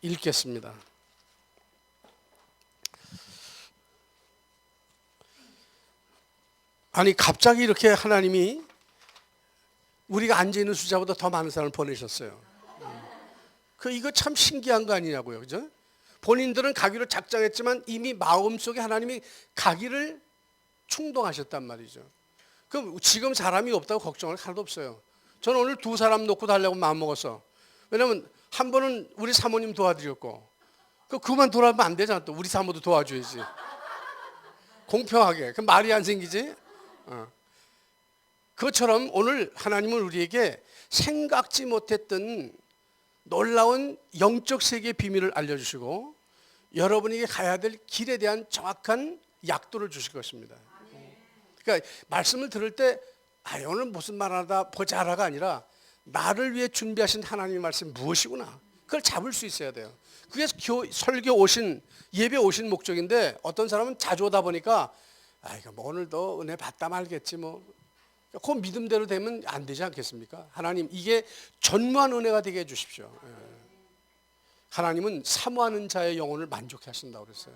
읽겠습니다. 아니 갑자기 이렇게 하나님이 우리가 앉아있는 숫자보다 더 많은 사람을 보내셨어요. 이거 참 신기한 거 아니냐고요, 그죠? 본인들은 가기로 작정했지만 이미 마음속에 하나님이 가기를 충동하셨단 말이죠. 그럼 지금 사람이 없다고 걱정할 하나도 없어요. 저는 오늘 2사람 놓고 달라고 마음먹었어. 왜냐면 한 번은 우리 사모님 도와드렸고 그만 돌아가면 안 되잖아. 또 우리 사모도 도와줘야지. 공평하게. 그럼 말이 안 생기지? 그것처럼 오늘 하나님은 우리에게 생각지 못했던 놀라운 영적 세계의 비밀을 알려주시고 여러분에게 가야 될 길에 대한 정확한 약도를 주실 것입니다. 그러니까 말씀을 들을 때 오늘 무슨 말하다 보자라가 아니라 나를 위해 준비하신 하나님의 말씀이 무엇이구나, 그걸 잡을 수 있어야 돼요. 그게 설교 오신, 예배 오신 목적인데 어떤 사람은 자주 오다 보니까 이거 뭐 오늘도 은혜 받다 말겠지 뭐, 그 믿음대로 되면 안 되지 않겠습니까? 하나님 이게 전무한 은혜가 되게 해주십시오. 하나님은 사모하는 자의 영혼을 만족해 하신다고 그랬어요.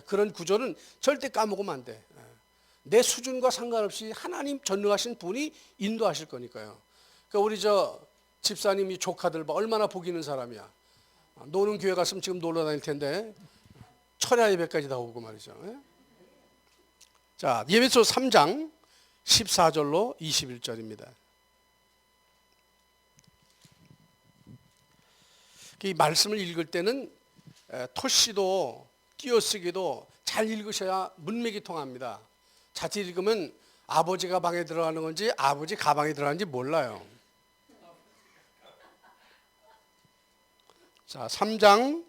그런 구조는 절대 까먹으면 안 돼. 내 수준과 상관없이 하나님 전능하신 분이 인도하실 거니까요. 그러니까 우리 집사님이 조카들 얼마나 복 있는 사람이야. 노는 교회 갔으면 지금 놀러 다닐 텐데 철야 예배까지 다 오고 말이죠. 자, 예배소 3장 14절로 21절입니다. 이 말씀을 읽을 때는 토시도 띄어쓰기도 잘 읽으셔야 문맥이 통합니다. 자칫 읽으면 아버지 가방에 들어가는 건지 아버지 가방에 들어가는지 몰라요. 자, 3장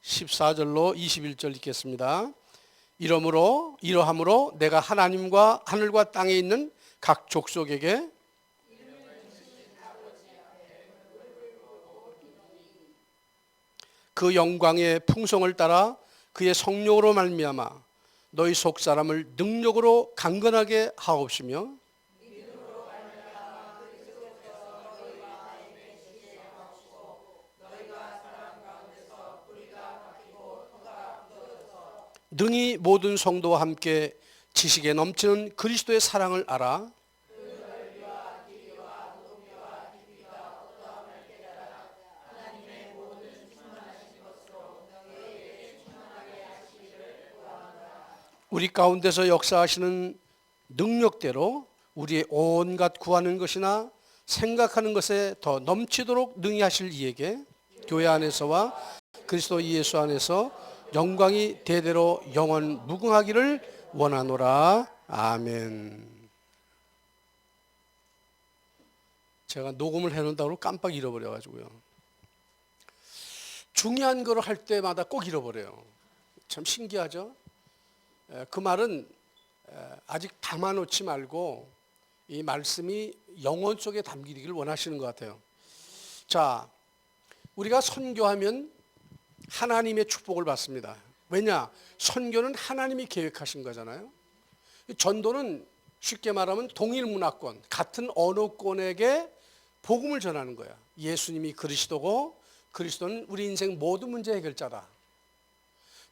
14절로 21절 읽겠습니다. 이러함으로 내가 하나님과 하늘과 땅에 있는 각 족속에게 그 영광의 풍성을 따라 그의 성령으로 말미암아 너희 속 사람을 능력으로 강건하게 하옵시며 능히 모든 성도와 함께 지식에 넘치는 그리스도의 사랑을 알아 우리 가운데서 역사하시는 능력대로 우리의 온갖 구하는 것이나 생각하는 것에 더 넘치도록 능히 하실 이에게 교회 안에서와 그리스도 예수 안에서 영광이 대대로 영원 무궁하기를 원하노라. 아멘. 제가 녹음을 해놓는다고 깜빡 잃어버려가지고요. 중요한 거를 할 때마다 꼭 잃어버려요. 참 신기하죠? 그 말은 아직 담아놓지 말고 이 말씀이 영혼 속에 담기기를 원하시는 것 같아요. 자, 우리가 선교하면 하나님의 축복을 받습니다. 왜냐? 선교는 하나님이 계획하신 거잖아요. 전도는 쉽게 말하면 동일 문화권, 같은 언어권에게 복음을 전하는 거야. 예수님이 그리스도고 그리스도는 우리 인생 모든 문제 해결자다.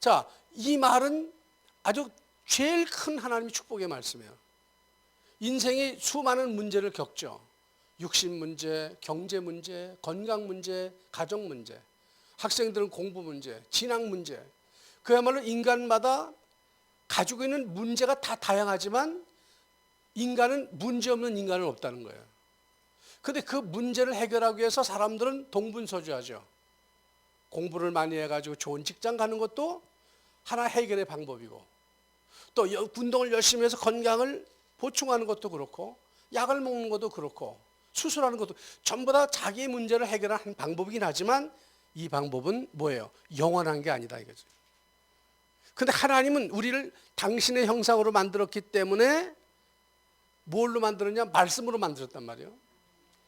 자, 이 말은 아주 제일 큰 하나님의 축복의 말씀이에요. 인생이 수많은 문제를 겪죠. 육신 문제, 경제 문제, 건강 문제, 가정 문제, 학생들은 공부 문제, 진학 문제. 그야말로 인간마다 가지고 있는 문제가 다 다양하지만 인간은 문제없는 인간은 없다는 거예요. 그런데 그 문제를 해결하기 위해서 사람들은 동분서주하죠. 공부를 많이 해가지고 좋은 직장 가는 것도 하나 해결의 방법이고, 또 운동을 열심히 해서 건강을 보충하는 것도 그렇고, 약을 먹는 것도 그렇고, 수술하는 것도 전부 다 자기의 문제를 해결하는 방법이긴 하지만 이 방법은 뭐예요? 영원한 게 아니다 이거죠. 근데 하나님은 우리를 당신의 형상으로 만들었기 때문에 뭘로 만들었냐? 말씀으로 만들었단 말이에요.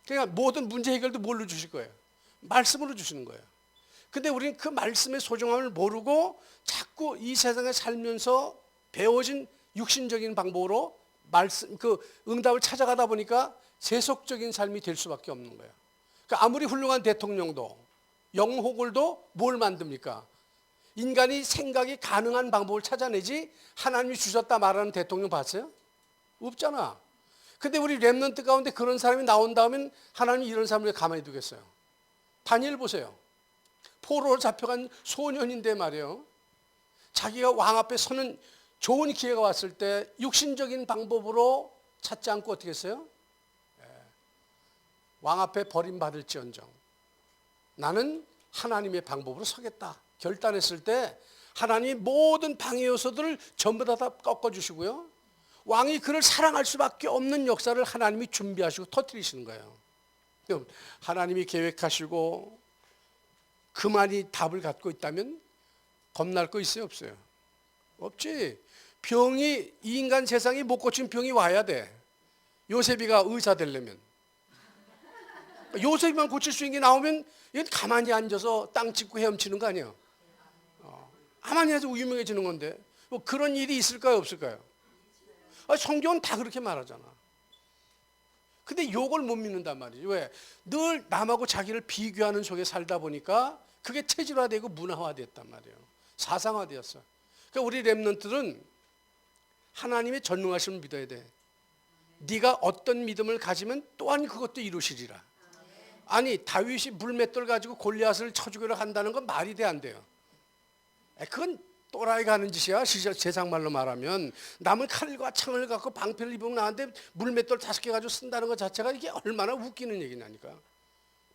그러니까 모든 문제 해결도 뭘로 주실 거예요? 말씀으로 주시는 거예요. 근데 우리는 그 말씀의 소중함을 모르고 자꾸 이 세상에 살면서 배워진 육신적인 방법으로 말씀, 그 응답을 찾아가다 보니까 세속적인 삶이 될 수밖에 없는 거예요. 그러니까 아무리 훌륭한 대통령도 영호골도 뭘 만듭니까? 인간이 생각이 가능한 방법을 찾아내지 하나님이 주셨다 말하는 대통령 봤어요? 없잖아. 근데 우리 렘넌트 가운데 그런 사람이 나온다면 하나님이 이런 사람을 가만히 두겠어요? 다니엘 보세요. 포로로 잡혀간 소년인데 말이에요. 자기가 왕 앞에 서는 좋은 기회가 왔을 때 육신적인 방법으로 찾지 않고 어떻게 했어요? 왕 앞에 버림받을지언정 나는 하나님의 방법으로 서겠다 결단했을 때 하나님이 모든 방해 요소들을 전부 다 꺾어주시고요. 왕이 그를 사랑할 수밖에 없는 역사를 하나님이 준비하시고 터뜨리시는 거예요. 하나님이 계획하시고 그만이 답을 갖고 있다면 겁날 거 있어요, 없어요? 없지. 병이 이 인간 세상이 못 고친 병이 와야 돼. 요셉이가 의사 되려면. 요셉이만 고칠 수 있는 게 나오면 이건 가만히 앉아서 땅 짚고 헤엄치는 거 아니에요. 가만히 앉아서 유명해지는 건데 뭐 그런 일이 있을까요, 없을까요? 성경은 다 그렇게 말하잖아. 근데 이걸 못 믿는단 말이지. 왜? 늘 남하고 자기를 비교하는 속에 살다 보니까 그게 체질화되고 문화화됐단 말이에요. 사상화되었어. 그러니까 우리 렘넌트들은 하나님의 전능하심을 믿어야 돼. 네가 어떤 믿음을 가지면 또한 그것도 이루시리라. 아니 다윗이 물맷돌 가지고 골리앗을 쳐 죽이려 한다는 건 말이 돼 안 돼요? 그건 또라이가 하는 짓이야. 세상말로 말하면 남은 칼과 창을 갖고 방패를 입으면 나한테 물맷돌 5개 가지고 쓴다는 것 자체가 이게 얼마나 웃기는 얘기냐니까.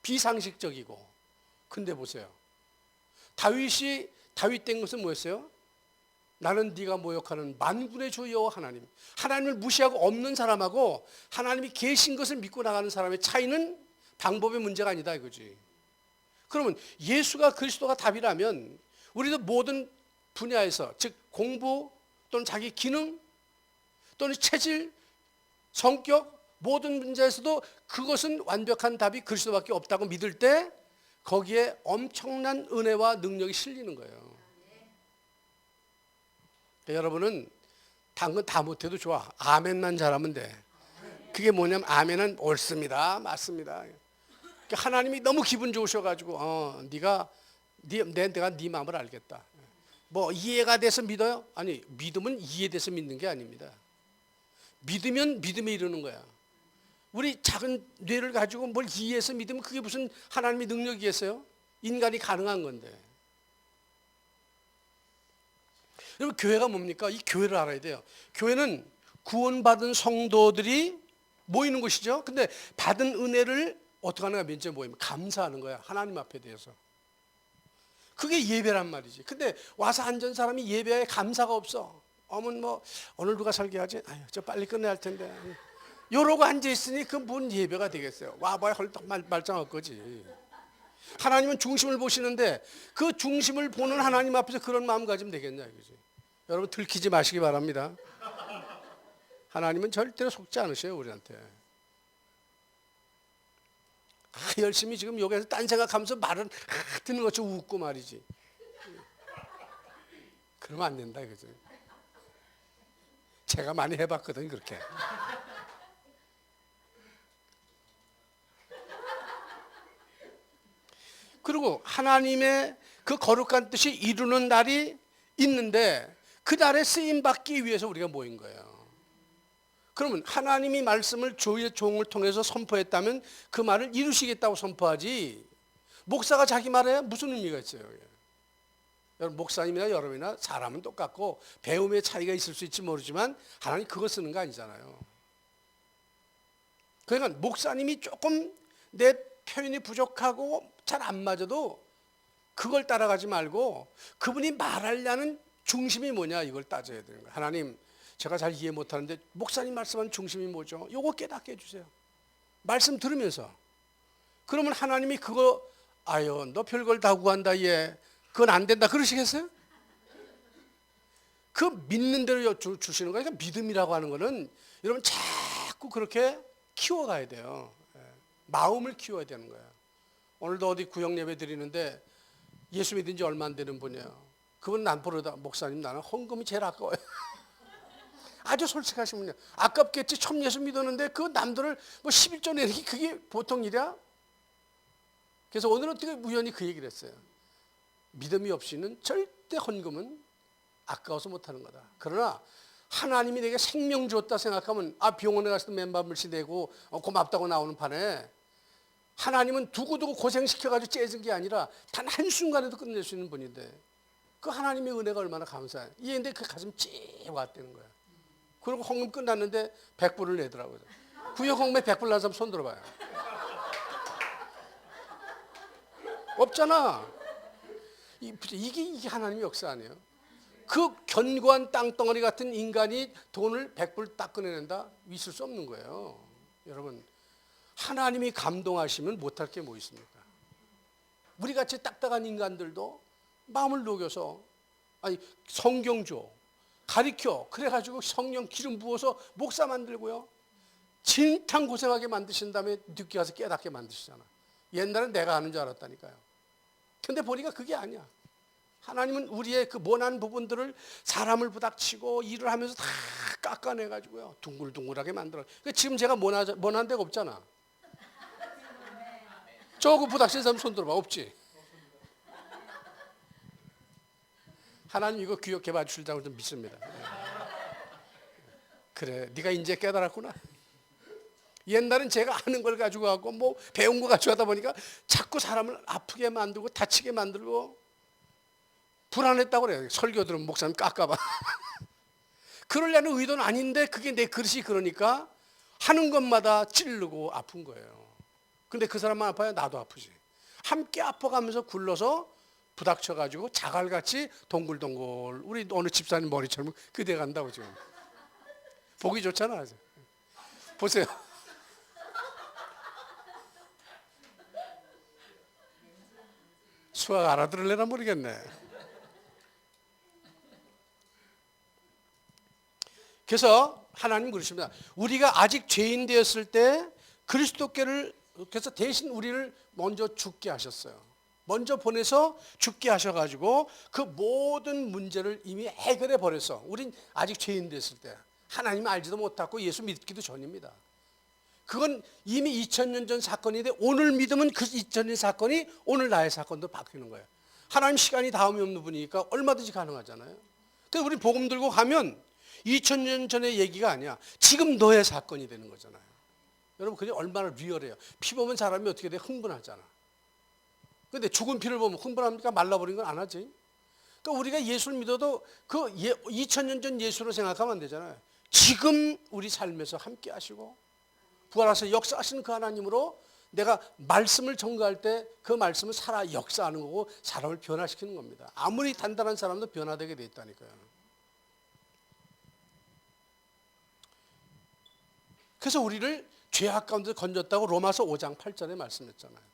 비상식적이고. 근데 보세요. 다윗 된 것은 뭐였어요? 나는 네가 모욕하는 만군의 주 여호와 하나님. 하나님을 무시하고 없는 사람하고 하나님이 계신 것을 믿고 나가는 사람의 차이는 방법의 문제가 아니다 이거지. 그러면 예수가 그리스도가 답이라면 우리도 모든 분야에서 즉 공부 또는 자기 기능 또는 체질, 성격 모든 문제에서도 그것은 완벽한 답이 그리스도밖에 없다고 믿을 때 거기에 엄청난 은혜와 능력이 실리는 거예요. 여러분은 당근 다 못해도 좋아. 아멘만 잘하면 돼. 그게 뭐냐면 아멘은 옳습니다. 맞습니다. 하나님이 너무 기분 좋으셔가지고 내가 네 마음을 알겠다. 뭐 이해가 돼서 믿어요? 아니 믿음은 이해돼서 믿는 게 아닙니다. 믿으면 믿음에 이르는 거야. 우리 작은 뇌를 가지고 뭘 이해해서 믿으면 그게 무슨 하나님의 능력이겠어요? 인간이 가능한 건데. 여러분 교회가 뭡니까? 이 교회를 알아야 돼요. 교회는 구원받은 성도들이 모이는 곳이죠. 근데 받은 은혜를 어떻게 하는가 맨 모이면 감사하는 거야. 하나님 앞에 대해서. 그게 예배란 말이지. 근데 와서 앉은 사람이 예배에 감사가 없어. 뭐 오늘 누가 설교하지? 아유, 저 빨리 끝내야 할 텐데. 이러고 앉아 있으니 그 뭔 예배가 되겠어요? 와봐야 헐떡 말짱할 거지. 하나님은 중심을 보시는데 그 중심을 보는 하나님 앞에서 그런 마음 가지면 되겠냐 이거지. 여러분 들키지 마시기 바랍니다. 하나님은 절대로 속지 않으셔요 우리한테. 열심히 지금 여기서 딴 생각하면서 말은 듣는 것처럼 웃고 말이지. 그러면 안 된다 이거죠. 제가 많이 해봤거든 그렇게. 그리고 하나님의 그 거룩한 뜻이 이루는 날이 있는데 그 날에 쓰임 받기 위해서 우리가 모인 거예요. 그러면 하나님이 말씀을 주의 종을 통해서 선포했다면 그 말을 이루시겠다고 선포하지 목사가 자기 말에 무슨 의미가 있어요? 여러분 목사님이나 여러분이나 사람은 똑같고 배움의 차이가 있을 수 있지 모르지만 하나님 그거 쓰는 거 아니잖아요. 그러니까 목사님이 조금 내 표현이 부족하고 잘 안 맞아도 그걸 따라가지 말고 그분이 말하려는 중심이 뭐냐 이걸 따져야 되는 거예요. 하나님 제가 잘 이해 못하는데 목사님 말씀하는 중심이 뭐죠? 요거 깨닫게 해주세요. 말씀 들으면서. 그러면 하나님이 그거 아유 너 별걸 다 구한다 얘 그건 안 된다 그러시겠어요? 그 믿는 대로 주시는 거예요. 그러니까 믿음이라고 하는 거는 여러분 자꾸 그렇게 키워가야 돼요. 마음을 키워야 되는 거예요. 오늘도 어디 구역 예배 드리는데 예수 믿은 지 얼마 안 되는 분이에요. 그분 난 부르다 목사님 나는 헌금이 제일 아까워요. 아주 솔직하신 분이에요. 아깝겠지 처음 예수 믿었는데 그 남들을 뭐 11조 내는 게 그게 보통 일이야? 그래서 오늘 어떻게 우연히 그 얘기를 했어요. 믿음이 없이는 절대 헌금은 아까워서 못하는 거다. 그러나 하나님이 내게 생명 줬다 생각하면 병원에 가서도 맨밥물씨 대고 고맙다고 나오는 판에 하나님은 두고두고 고생시켜가지고 째진 게 아니라 단 한순간에도 끝낼 수 있는 분인데 그 하나님의 은혜가 얼마나 감사해. 이게 그 가슴 찌 왔다는 거야. 그리고 헌금 끝났는데 100불을 내더라고요. 구역 헌금에 100불 난 사람 손 들어봐요. 없잖아. 이게 하나님의 역사 아니에요? 그 견고한 땅덩어리 같은 인간이 돈을 100불 딱 꺼내낸다? 있을 수 없는 거예요. 여러분, 하나님이 감동하시면 못할 게 뭐 있습니까? 우리같이 딱딱한 인간들도 마음을 녹여서 성경 줘, 가르쳐, 그래가지고 성령 기름 부어서 목사 만들고요. 진탕 고생하게 만드신 다음에 늦게 가서 깨닫게 만드시잖아. 옛날엔 내가 아는 줄 알았다니까요. 근데 보니까 그게 아니야. 하나님은 우리의 그 모난 부분들을 사람을 부닥치고 일을 하면서 다 깎아내가지고요. 둥글둥글하게 만들어. 지금 제가 모난 데가 없잖아. 저거 부닥친 사람 손 들어봐. 없지? 하나님 이거 귀엽게 봐주실다고 좀 믿습니다. 그래, 네가 이제 깨달았구나. 옛날엔 제가 아는 걸 가지고 하고 뭐 배운 거 가지고 하다 보니까 자꾸 사람을 아프게 만들고 다치게 만들고 불안했다고 그래요. 설교 들으면 목사님 깎아봐. 그러려는 의도는 아닌데 그게 내 그릇이 그러니까 하는 것마다 찌르고 아픈 거예요. 근데 그 사람만 아파요? 나도 아프지. 함께 아파가면서 굴러서 부닥쳐가지고 자갈같이 동글동글 우리 어느 집사님 머리처럼 그대 간다고 지금. 보기 좋잖아. 보세요. 수학 알아들을래나 모르겠네. 그래서 하나님 그러십니다. 우리가 아직 죄인 되었을 때 그리스도께를 그래서 대신 우리를 먼저 죽게 하셨어요. 먼저 보내서 죽게 하셔가지고 그 모든 문제를 이미 해결해 버렸어. 우린 아직 죄인 됐을 때 하나님 알지도 못하고 예수 믿기도 전입니다. 그건 이미 2000년 전 사건인데 오늘 믿으면 그 2000년 사건이 오늘 나의 사건도 바뀌는 거예요. 하나님 시간이 다음이 없는 분이니까 얼마든지 가능하잖아요. 그래서 우리 복음 들고 가면 2000년 전의 얘기가 아니야. 지금 너의 사건이 되는 거잖아요. 여러분 그게 얼마나 리얼해요. 피 보면 사람이 어떻게 돼? 흥분하잖아. 근데 죽은 피를 보면 흥분합니까? 말라버린 건 안 하지. 그러니까 우리가 예수를 믿어도 그 2000년 전 예수로 생각하면 안 되잖아요. 지금 우리 삶에서 함께 하시고 부활하셔서 역사하시는 그 하나님으로 내가 말씀을 전가할 때 그 말씀은 살아 역사하는 거고 사람을 변화시키는 겁니다. 아무리 단단한 사람도 변화되게 돼 있다니까요. 그래서 우리를 죄악 가운데 건졌다고 로마서 5장 8절에 말씀했잖아요.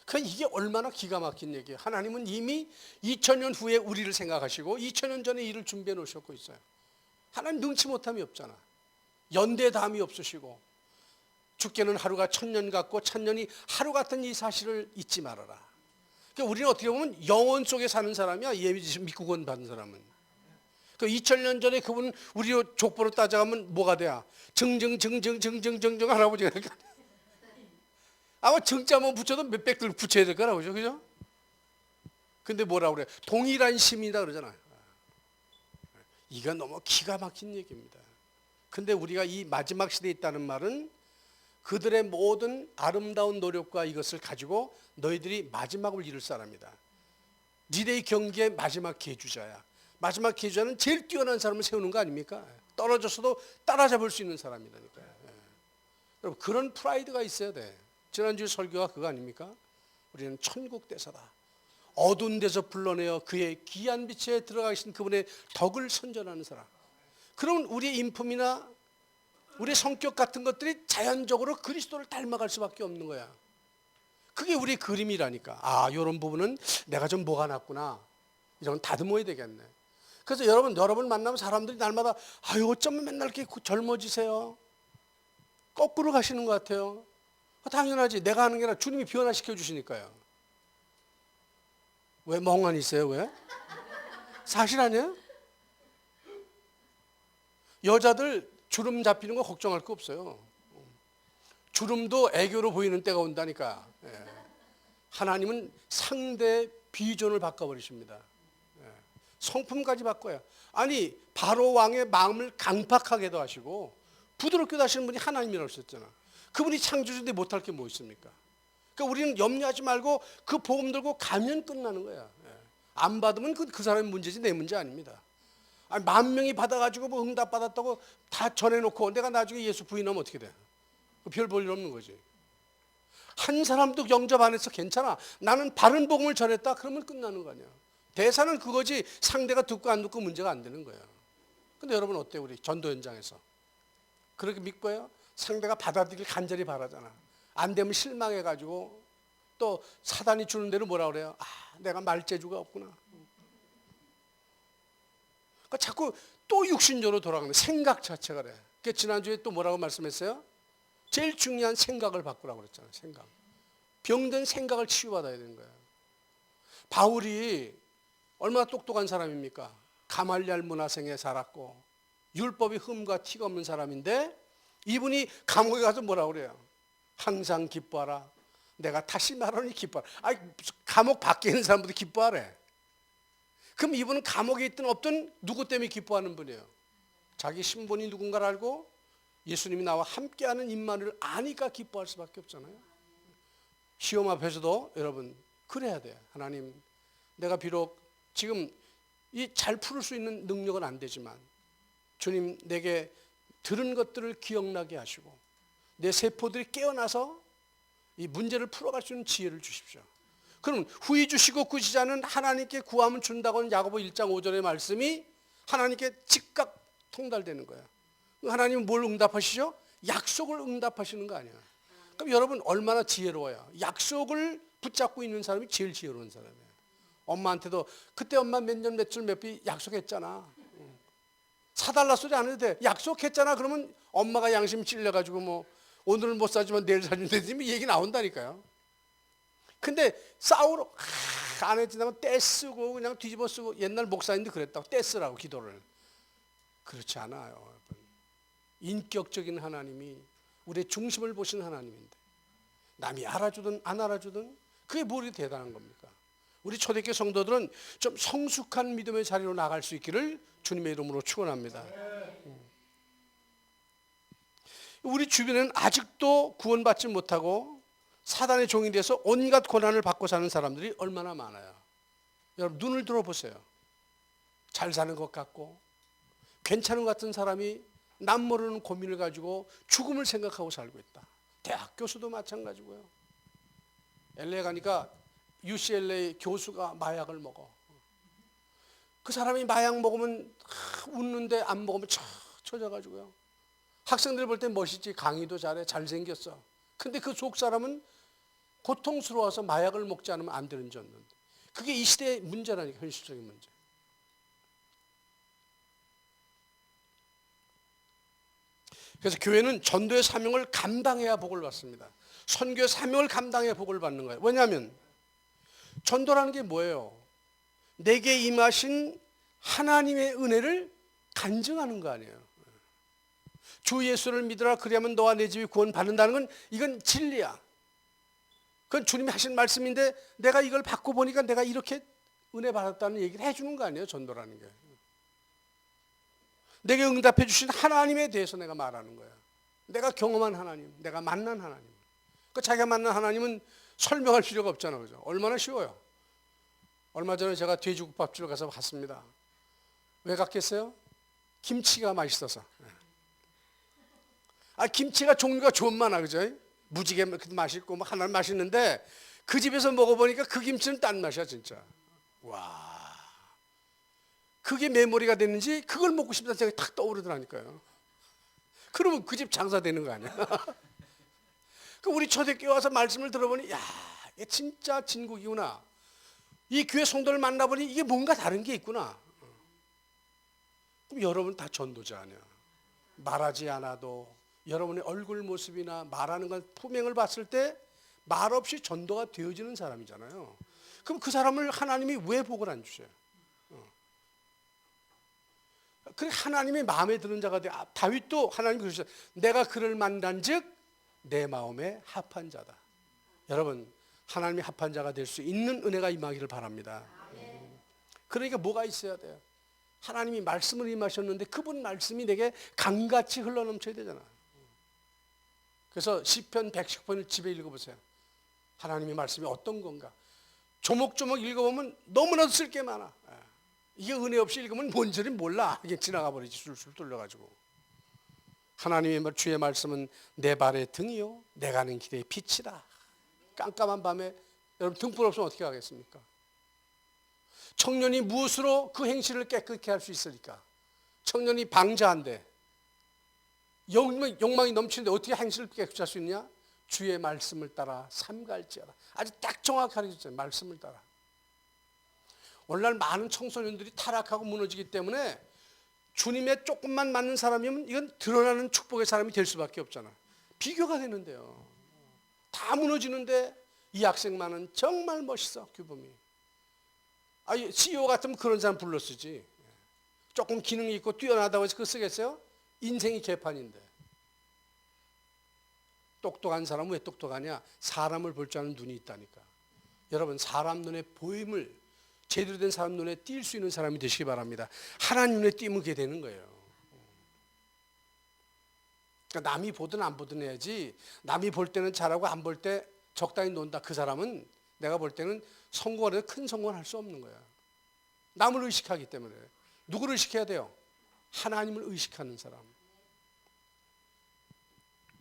그러니까 이게 얼마나 기가 막힌 얘기예요. 하나님은 이미 2000년 후에 우리를 생각하시고 2000년 전에 일을 준비해 놓으셨고 있어요. 하나님 능치 못함이 없잖아. 연대담이 없으시고 죽게는 하루가 1000년 같고 1000년이 하루 같은 이 사실을 잊지 말아라. 그러니까 우리는 어떻게 보면 영혼 속에 사는 사람이야. 예비지 믿고 건 받은 사람은. 그 2000년 전에 그분 우리 족보로 따져가면 뭐가 돼야? 증증증증증증증증 할아버지가 될까? 아마 증자만 붙여도 몇백 들 붙여야 될 거라고 그죠? 근데 뭐라고 그래? 동일한 심이다 그러잖아요. 이건 너무 기가 막힌 얘기입니다. 근데 우리가 이 마지막 시대에 있다는 말은 그들의 모든 아름다운 노력과 이것을 가지고 너희들이 마지막을 이룰 사람이다. 니네의 경기의 마지막 계주자야. 마지막 계주자는 제일 뛰어난 사람을 세우는 거 아닙니까? 떨어졌어도 따라잡을 수 있는 사람이라니까요. 여러분 그런 프라이드가 있어야 돼. 지난주 설교가 그거 아닙니까? 우리는 천국 대사다. 어두운 데서 불러내어 그의 귀한 빛에 들어가 계신 그분의 덕을 선전하는 사람. 그러면 우리의 인품이나 우리의 성격 같은 것들이 자연적으로 그리스도를 닮아갈 수밖에 없는 거야. 그게 우리의 그림이라니까. 아, 이런 부분은 내가 좀 뭐가 났구나. 이런 다듬어야 되겠네. 그래서 여러분 만나면 사람들이 날마다 아유 어쩌면 맨날 이렇게 젊어지세요. 거꾸로 가시는 것 같아요. 당연하지. 내가 하는 게 아니라 주님이 변화시켜 주시니까요. 왜 멍하니 있어요? 왜? 사실 아니에요? 여자들 주름 잡히는 거 걱정할 거 없어요. 주름도 애교로 보이는 때가 온다니까. 예. 하나님은 상대 비전을 바꿔버리십니다. 성품까지 바꿔요. 아니 바로 왕의 마음을 강팍하게도 하시고 부드럽게도 하시는 분이 하나님이라고 하셨잖아. 그분이 창조주인데 못할 게 뭐 있습니까? 그러니까 우리는 염려하지 말고 그 복음 들고 가면 끝나는 거야. 안 받으면 그 사람의 문제지 내 문제 아닙니다. 아니, 10,000명이 받아가지고 뭐 응답 받았다고 다 전해놓고 내가 나중에 예수 부인하면 어떻게 돼? 별 볼 일 없는 거지. 한 사람도 영접 안 해서 괜찮아. 나는 바른 복음을 전했다. 그러면 끝나는 거 아니야. 대사는 그거지 상대가 듣고 안 듣고 문제가 안 되는 거야. 근데 여러분 어때요? 우리 전도 현장에서 그렇게 믿고요. 상대가 받아들이길 간절히 바라잖아. 안 되면 실망해가지고 또 사단이 주는 대로 뭐라 그래요? 아, 내가 말재주가 없구나. 그러니까 자꾸 또 육신적으로 돌아가는 생각 자체가 그래. 그러니까 지난주에 또 뭐라고 말씀했어요? 제일 중요한 생각을 바꾸라고 그랬잖아요. 생각. 병든 생각을 치유받아야 되는 거야. 바울이 얼마나 똑똑한 사람입니까? 가말리알 문화생에 살았고 율법이 흠과 티가 없는 사람인데 이분이 감옥에 가서 뭐라고 그래요? 항상 기뻐하라. 내가 다시 말하니 기뻐하라. 아니 감옥 밖에 있는 사람들도 기뻐하래. 그럼 이분은 감옥에 있든 없든 누구 때문에 기뻐하는 분이에요? 자기 신분이 누군가를 알고 예수님이 나와 함께하는 임마누엘을 아니까 기뻐할 수밖에 없잖아요. 시험 앞에서도 여러분 그래야 돼요. 하나님 내가 비록 지금 이 잘 풀을 수 있는 능력은 안 되지만 주님 내게 들은 것들을 기억나게 하시고 내 세포들이 깨어나서 이 문제를 풀어갈 수 있는 지혜를 주십시오. 그럼 후히 주시고 꾸짖지 않은 하나님께 구하면 준다고는 야고보 1장 5절의 말씀이 하나님께 즉각 통달되는 거예요. 하나님은 뭘 응답하시죠? 약속을 응답하시는 거 아니에요. 그럼 여러분 얼마나 지혜로워요. 약속을 붙잡고 있는 사람이 제일 지혜로운 사람이에요. 엄마한테도 그때 엄마 몇 년 몇 줄 몇 비 약속했잖아. 사달라 소리 안 해도 돼. 약속했잖아. 그러면 엄마가 양심 찔려가지고 뭐 오늘은 못 사주면 내일 사준다든지 얘기 나온다니까요. 근데 싸우러 안 해준다면 떼쓰고 그냥 뒤집어 쓰고 옛날 목사님도 그랬다고 떼쓰라고 기도를. 그렇지 않아요. 인격적인 하나님이 우리의 중심을 보신 하나님인데 남이 알아주든 안 알아주든 그게 뭘 대단한 겁니까? 우리 초대교회 성도들은 좀 성숙한 믿음의 자리로 나갈 수 있기를 주님의 이름으로 축원합니다. 우리 주변에는 아직도 구원받지 못하고 사단의 종이 돼서 온갖 고난을 받고 사는 사람들이 얼마나 많아요. 여러분 눈을 들어보세요. 잘 사는 것 같고 괜찮은 것 같은 사람이 남 모르는 고민을 가지고 죽음을 생각하고 살고 있다. 대학 교수도 마찬가지고요. LA 가니까 UCLA 교수가 마약을 먹어. 그 사람이 마약 먹으면 웃는데 안 먹으면 처져가지고요. 학생들 볼 땐 멋있지. 강의도 잘해. 잘생겼어. 근데 그 속 사람은 고통스러워서 마약을 먹지 않으면 안 되는 줄 알았는데 그게 이 시대의 문제라니까. 현실적인 문제. 그래서 교회는 전도의 사명을 감당해야 복을 받습니다. 선교의 사명을 감당해야 복을 받는 거예요. 왜냐하면 전도라는 게 뭐예요? 내게 임하신 하나님의 은혜를 간증하는 거 아니에요. 주 예수를 믿으라 그리하면 너와 내 집이 구원 받는다는 건 이건 진리야. 그건 주님이 하신 말씀인데 내가 이걸 받고 보니까 내가 이렇게 은혜 받았다는 얘기를 해주는 거 아니에요. 전도라는 게. 내게 응답해 주신 하나님에 대해서 내가 말하는 거야. 내가 경험한 하나님, 내가 만난 하나님. 그 자기가 만난 하나님은 설명할 필요가 없잖아, 그죠? 얼마나 쉬워요. 얼마 전에 제가 돼지국밥집을 가서 봤습니다. 왜 갔겠어요? 김치가 맛있어서. 아, 김치가 종류가 좀 많아, 그죠? 무지개 맛있고 뭐 하나는 맛있는데 그 집에서 먹어보니까 그 김치는 딴 맛이야, 진짜. 와. 그게 메모리가 됐는지 그걸 먹고 싶다는 생각이 탁 떠오르더라니까요. 그러면 그 집 장사 되는 거 아니야? 그 우리 초대교회 와서 말씀을 들어보니 야, 이게 진짜 진국이구나. 이 교회 성도를 만나보니 이게 뭔가 다른 게 있구나. 그럼 여러분 다 전도자 아니야. 말하지 않아도 여러분의 얼굴 모습이나 말하는 건 품행을 봤을 때 말없이 전도가 되어지는 사람이잖아요. 그럼 그 사람을 하나님이 왜 복을 안 주셔요? 그래 하나님의 마음에 드는 자가 돼. 다윗도 하나님 그러셨어요. 내가 그를 만난즉 내 마음에 합한 자다. 여러분 하나님이 합한 자가 될 수 있는 은혜가 임하기를 바랍니다. 그러니까 뭐가 있어야 돼요? 하나님이 말씀을 임하셨는데 그분 말씀이 내게 강같이 흘러넘쳐야 되잖아. 그래서 시편 110편을 집에 읽어보세요. 하나님의 말씀이 어떤 건가? 조목조목 읽어보면 너무나도 쓸 게 많아. 이게 은혜 없이 읽으면 뭔지를 몰라. 이게 지나가 버리지. 술술 뚫려가지고. 하나님의 주의 말씀은 내 발의 등이요 내 가는 길의 빛이라. 깜깜한 밤에 여러분 등불 없으면 어떻게 하겠습니까? 청년이 무엇으로 그 행실을 깨끗게 할 수 있으니까? 청년이 방자한데 욕망이 넘치는데 어떻게 행실을 깨끗이 할 수 있냐? 주의 말씀을 따라 삼갈지어라. 아주 딱 정확하게 가르쳤잖아요. 말씀을 따라. 오늘날 많은 청소년들이 타락하고 무너지기 때문에 주님의 조금만 맞는 사람이면 이건 드러나는 축복의 사람이 될 수밖에 없잖아. 비교가 되는데요. 다 무너지는데 이 학생만은 정말 멋있어. 규범이. CEO 같으면 그런 사람 불러 쓰지. 조금 기능이 있고 뛰어나다고 해서 그거 쓰겠어요? 인생이 개판인데. 똑똑한 사람은 왜 똑똑하냐? 사람을 볼 줄 아는 눈이 있다니까. 여러분 사람 눈에 보임을 제대로 된 사람 눈에 띌 수 있는 사람이 되시기 바랍니다. 하나님 눈에 띄게 되는 거예요. 그러니까 남이 보든 안 보든 해야지 남이 볼 때는 잘하고 안 볼 때 적당히 논다. 그 사람은 내가 볼 때는 성공을 해도 큰 성공을 할 수 없는 거야. 남을 의식하기 때문에. 누구를 의식해야 돼요? 하나님을 의식하는 사람.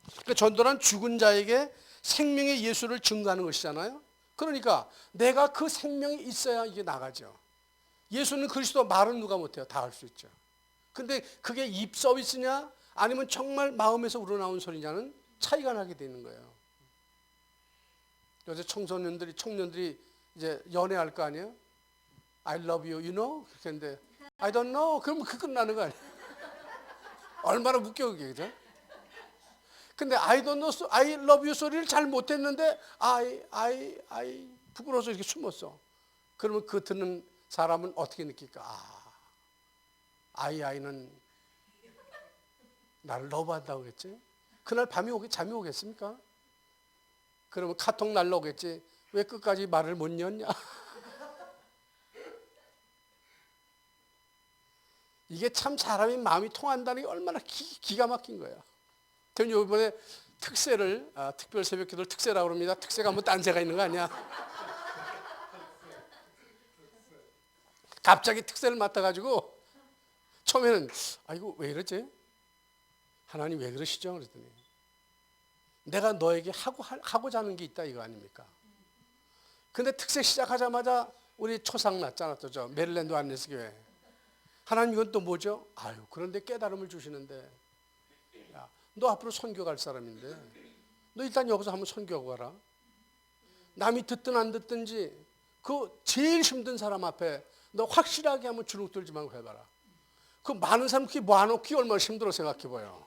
그러니까 전도란 죽은 자에게 생명의 예수를 증거하는 것이잖아요. 그러니까 내가 그 생명이 있어야 이게 나가죠. 예수는 그리스도 말은 누가 못해요. 다 할 수 있죠. 근데 그게 입 서비스냐 아니면 정말 마음에서 우러나온 소리냐는 차이가 나게 되는 거예요. 요새 청년들이 이제 연애할 거 아니에요? I love you, you know? 그렇게 했는데 I don't know. 그러면 그 끝나는 거 아니에요? 얼마나 웃겨 그게, 그죠? 근데 I don't know, I love you 소리를 잘 못했는데 I 부끄러워서 이렇게 숨었어. 그러면 그 듣는 사람은 어떻게 느낄까? 아이는 나를 러브한다고 그랬지? 그날 잠이 오겠습니까? 그러면 카톡 날라오겠지? 왜 끝까지 말을 못 였냐? 이게 참 사람이 마음이 통한다는 게 얼마나 기가 막힌 거야. 저는 이번에 특세를 특별 새벽 기도를 특세라고 합니다. 특세가 뭐 딴세가 있는 거 아니야? 갑자기 특세를 맡아가지고 처음에는 이거 왜 이러지? 하나님 왜 그러시죠? 그랬더니 내가 너에게 하고자 하는 게 있다 이거 아닙니까? 근데 특세 시작하자마자 우리 초상 났잖아. 또 저 메릴랜드 안네스 교회. 하나님 이건 또 뭐죠? 그런데 깨달음을 주시는데 야, 너 앞으로 선교 갈 사람인데 너 일단 여기서 한번 선교하고 가라. 남이 듣든 안 듣든지 그 제일 힘든 사람 앞에 너 확실하게 한번 주눅 들지 말고 해봐라. 그 많은 사람 그게 모아놓기 얼마나 힘들어 생각해봐요.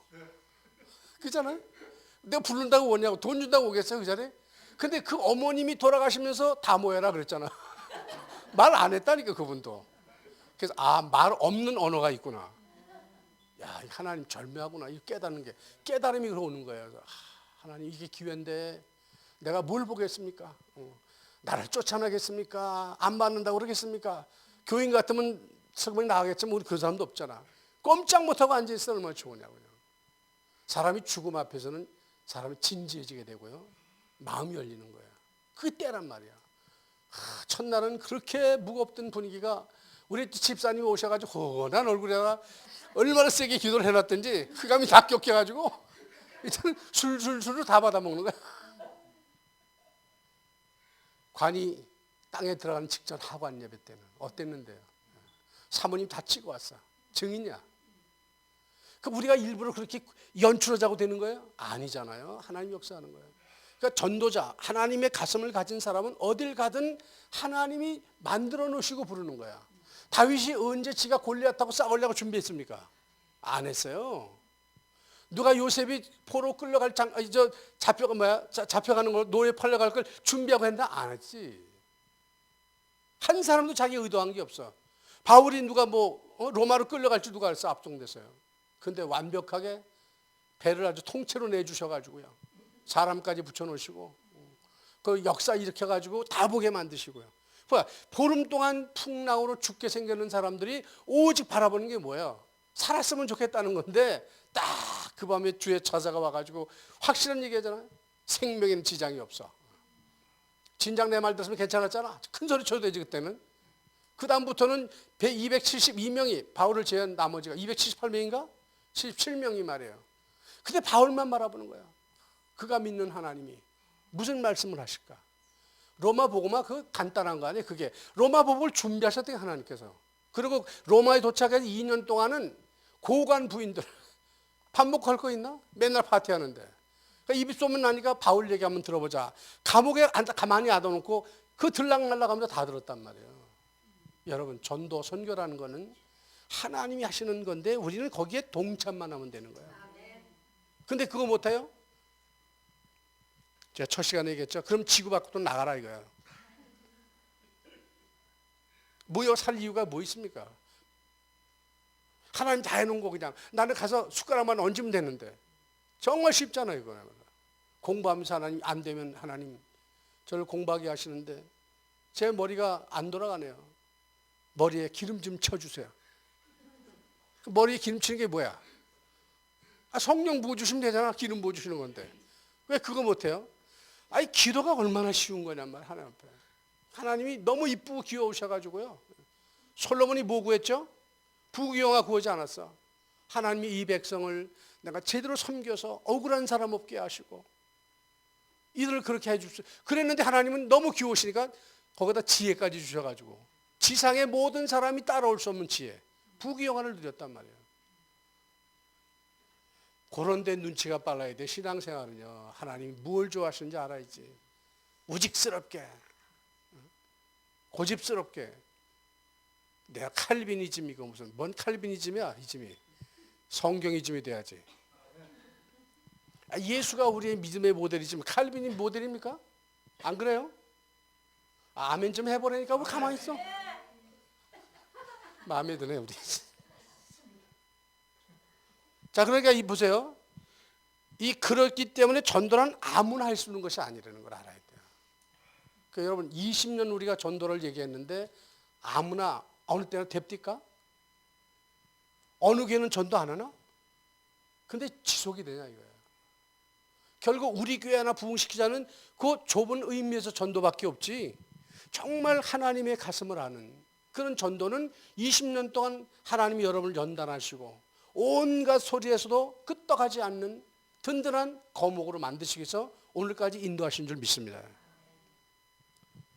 그잖아요? 내가 부른다고 오냐고 돈 준다고 오겠어요 그 자리에? 근데 그 어머님이 돌아가시면서 다 모여라 그랬잖아. 말 안 했다니까 그분도. 그래서 말 없는 언어가 있구나. 야 하나님 절묘하구나. 이 깨닫는 게 깨달음이 오는 거예요. 하나님 이게 기회인데 내가 뭘 보겠습니까? 나를 쫓아나겠습니까? 안 받는다고 그러겠습니까? 교인 같으면 성경이 나가겠지만 우리 그 사람도 없잖아. 꼼짝 못하고 앉아있으면 얼마나 좋으냐고요. 사람이 죽음 앞에서는 사람이 진지해지게 되고요. 마음이 열리는 거예요. 그게 때란 말이야. 첫날은 그렇게 무겁던 분위기가 우리 집사님이 오셔가지고 훤한 얼굴에다가 얼마나 세게 기도를 해놨던지 흑암이 다 껴껴가지고 이제는 술을 다 받아먹는 거야. 관이 땅에 들어가는 직전 하관 예배 때는 어땠는데요? 사모님 다 치고 왔어. 증이냐? 그 우리가 일부러 그렇게 연출하자고 되는 거예요? 아니잖아요. 하나님 역사하는 거예요. 그러니까 전도자, 하나님의 가슴을 가진 사람은 어딜 가든 하나님이 만들어 놓으시고 부르는 거야. 다윗이 언제 지가 골리앗하고 싸우려고 준비했습니까? 안 했어요. 누가 요셉이 포로 끌려갈 잡혀가는 걸 노예 팔려갈 걸 준비하고 했나? 안 했지. 한 사람도 자기 의도한 게 없어. 바울이 누가 로마로 끌려갈지 누가 알았어? 압송됐어요. 근데 완벽하게 배를 아주 통째로 내주셔가지고요. 사람까지 붙여놓으시고 그 역사 일으켜가지고 다 보게 만드시고요. 뭐야? 보름 동안 풍랑으로 죽게 생기는 사람들이 오직 바라보는 게 뭐예요? 살았으면 좋겠다는 건데 딱 그 밤에 주의 저자가 와가지고 확실한 얘기하잖아요. 생명에는 지장이 없어. 진작 내 말 들었으면 괜찮았잖아. 큰 소리 쳐도 되지 그때는. 그 다음부터는 272명이 바울을 제외한 나머지가 278명인가? 77명이 말이에요. 근데 바울만 바라보는 거야. 그가 믿는 하나님이 무슨 말씀을 하실까? 로마 복음화 그 간단한 거 아니에요. 그게 로마 복음을 준비하셨대요 하나님께서. 그리고 로마에 도착해서 2년 동안은 고관 부인들 밥 먹고 할 거 있나? 맨날 파티하는데. 그러니까 입이 쏘면 나니까 바울 얘기 한번 들어보자. 감옥에 가만히 놔둬놓고 그 들락날락하면서 다 들었단 말이에요. 여러분 전도 선교라는 거는 하나님이 하시는 건데 우리는 거기에 동참만 하면 되는 거예요. 근데 그거 못해요? 제가 첫 시간에 얘기했죠. 그럼 지구 밖으로 나가라 이거예요. 모여 살 이유가 뭐 있습니까? 하나님 다 해놓은 거 그냥 나는 가서 숟가락만 얹으면 되는데 정말 쉽잖아요 이거. 공부하면서 하나님 안 되면 하나님 저를 공부하게 하시는데 제 머리가 안 돌아가네요. 머리에 기름 좀 쳐주세요. 머리에 기름 치는 게 뭐야? 성령 부어주시면 되잖아. 기름 부어주시는 건데 왜 그거 못해요? 아니 기도가 얼마나 쉬운 거냔 말이야. 하나님 앞에 하나님이 너무 이쁘고 귀여우셔가지고요. 솔로몬이 뭐 구했죠? 부귀영화 구하지 않았어. 하나님이 이 백성을 내가 제대로 섬겨서 억울한 사람 없게 하시고 이들을 그렇게 해주십시오. 그랬는데 하나님은 너무 귀여우시니까 거기다 지혜까지 주셔가지고 지상의 모든 사람이 따라올 수 없는 지혜, 부귀영화를 누렸단 말이에요. 그런 데 눈치가 빨라야 돼. 신앙생활은요. 하나님이 뭘 좋아하시는지 알아야지. 우직스럽게, 고집스럽게. 내가 칼빈이즘이고 무슨 뭔 칼빈이즘이야 이즘이. 성경이즘이 돼야지. 예수가 우리의 믿음의 모델이지만 칼빈이 모델입니까? 안 그래요? 아멘 좀 해보라니까 왜 가만히 있어? 마음에 드네 우리. 자 그러니까 이 보세요. 이 그렇기 때문에 전도는 아무나 할 수 있는 것이 아니라는 걸 알아야 돼요. 그러니까 여러분 20년 우리가 전도를 얘기했는데 아무나 어느 때나 됩니까? 어느 교회는 전도 안 하나? 근데 지속이 되냐 이거예요. 결국 우리 교회 하나 부흥시키자는 그 좁은 의미에서 전도밖에 없지 정말 하나님의 가슴을 아는 그런 전도는 20년 동안 하나님이 여러분을 연단하시고 온갖 소리에서도 끄떡하지 않는 든든한 거목으로 만드시기 위해서 오늘까지 인도하신 줄 믿습니다.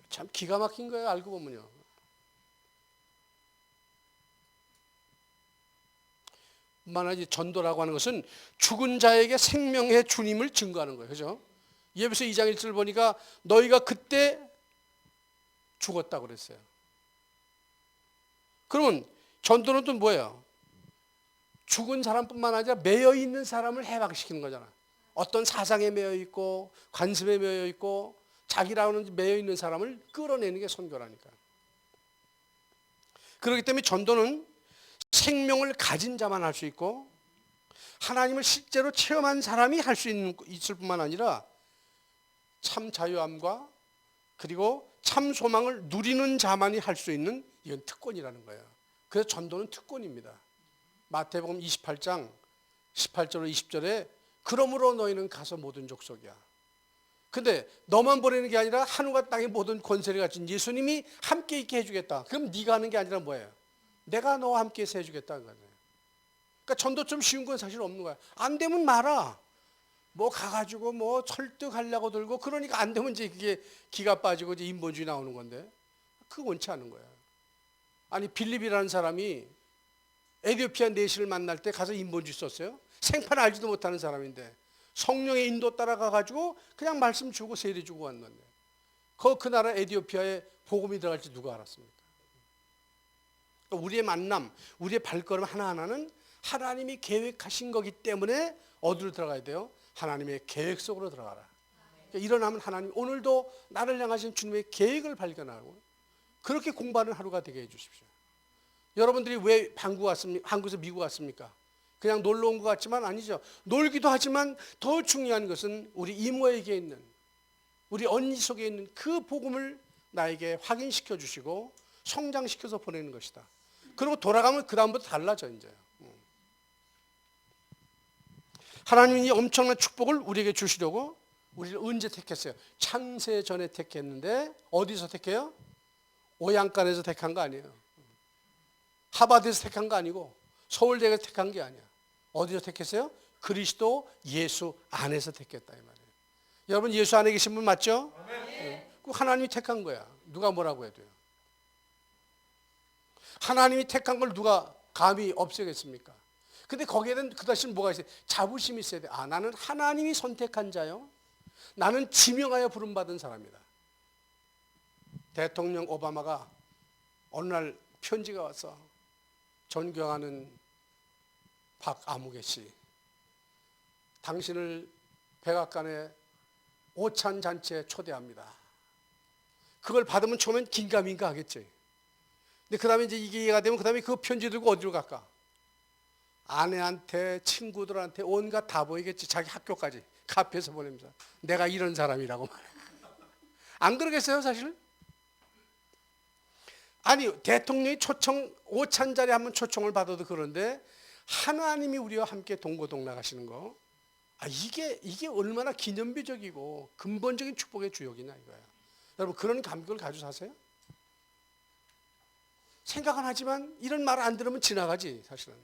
참 기가 막힌 거예요. 알고 보면요. 만약에 전도라고 하는 것은 죽은 자에게 생명의 주님을 증거하는 거예요. 그죠? 예배서 2장 1절 보니까 너희가 그때 죽었다고 그랬어요. 그러면 전도는 또 뭐예요? 죽은 사람뿐만 아니라 매여 있는 사람을 해방시키는 거잖아. 어떤 사상에 매여 있고 관습에 매여 있고 자기라는 매여 있는 사람을 끌어내는 게 선교라니까. 그렇기 때문에 전도는 생명을 가진 자만 할 수 있고 하나님을 실제로 체험한 사람이 할 수 있을 뿐만 아니라 참 자유함과 그리고 참 소망을 누리는 자만이 할 수 있는 이건 특권이라는 거예요. 그래서 전도는 특권입니다. 마태복음 28장 18절로 20절에 그러므로 너희는 가서 모든 족속이야. 근데 너만 보내는 게 아니라 하늘과 땅의 모든 권세를 가진 예수님이 함께 있게 해주겠다. 그럼 네가 하는 게 아니라 뭐예요? 내가 너와 함께 해서 해주겠다는 거예요. 그러니까 전도 좀 쉬운 건 사실 없는 거야. 안 되면 말아. 뭐 가가지고 뭐 설득하려고 들고 그러니까 안 되면 이제 그게 기가 빠지고 이제 인본주의 나오는 건데 그거 원치 않은 거야. 아니 빌립이라는 사람이 에티오피아 내시를 만날 때 가서 인본주의 썼어요. 생판 알지도 못하는 사람인데 성령의 인도 따라가가지고 그냥 말씀 주고 세례 주고 왔는데 그 나라 에티오피아에 복음이 들어갈지 누가 알았습니까? 우리의 만남, 우리의 발걸음 하나하나는 하나님이 계획하신 거기 때문에 어디로 들어가야 돼요? 하나님의 계획 속으로 들어가라. 그러니까 일어나면 하나님 오늘도 나를 향하신 주님의 계획을 발견하고 그렇게 공부하는 하루가 되게 해주십시오. 여러분들이 왜 한국에서 미국 왔습니까? 그냥 놀러 온 것 같지만 아니죠. 놀기도 하지만 더 중요한 것은 우리 이모에게 있는 우리 언니 속에 있는 그 복음을 나에게 확인시켜 주시고 성장시켜서 보내는 것이다. 그리고 돌아가면 그 다음부터 달라져 이제. 하나님이 엄청난 축복을 우리에게 주시려고 우리를 언제 택했어요? 창세 전에 택했는데 어디서 택해요? 오양간에서 택한 거 아니에요. 하버드에서 택한 거 아니고 서울대에서 택한 게 아니야. 어디서 택했어요? 그리스도 예수 안에서 택했다 이 말이에요. 여러분 예수 안에 계신 분 맞죠? 네. 하나님이 택한 거야. 누가 뭐라고 해도요. 하나님이 택한 걸 누가 감히 없애겠습니까? 근데 거기에는 그 대신 뭐가 있어요? 자부심이 있어야 돼. 아, 나는 하나님이 선택한 자요. 나는 지명하여 부름받은 사람이다. 대통령 오바마가 어느 날 편지가 와서 존경하는 박아무개 씨, 당신을 백악관의 오찬 잔치에 초대합니다. 그걸 받으면 처음엔 긴가민가 하겠지. 근데 그 다음에 이제 이게 이해가 되면 그 다음에 그 편지 들고 어디로 갈까? 아내한테, 친구들한테 온갖 다 보이겠지. 자기 학교까지 카페에서 보내면서 내가 이런 사람이라고 말해. 안 그러겠어요 사실? 아니 대통령이 초청 오찬자리에 한번 초청을 받아도 그런데 하나님이 우리와 함께 동고동락하시는 거, 아 이게 얼마나 기념비적이고 근본적인 축복의 주역이냐 이거예요. 여러분 그런 감격을 가지고 사세요? 생각은 하지만 이런 말 안 들으면 지나가지 사실은.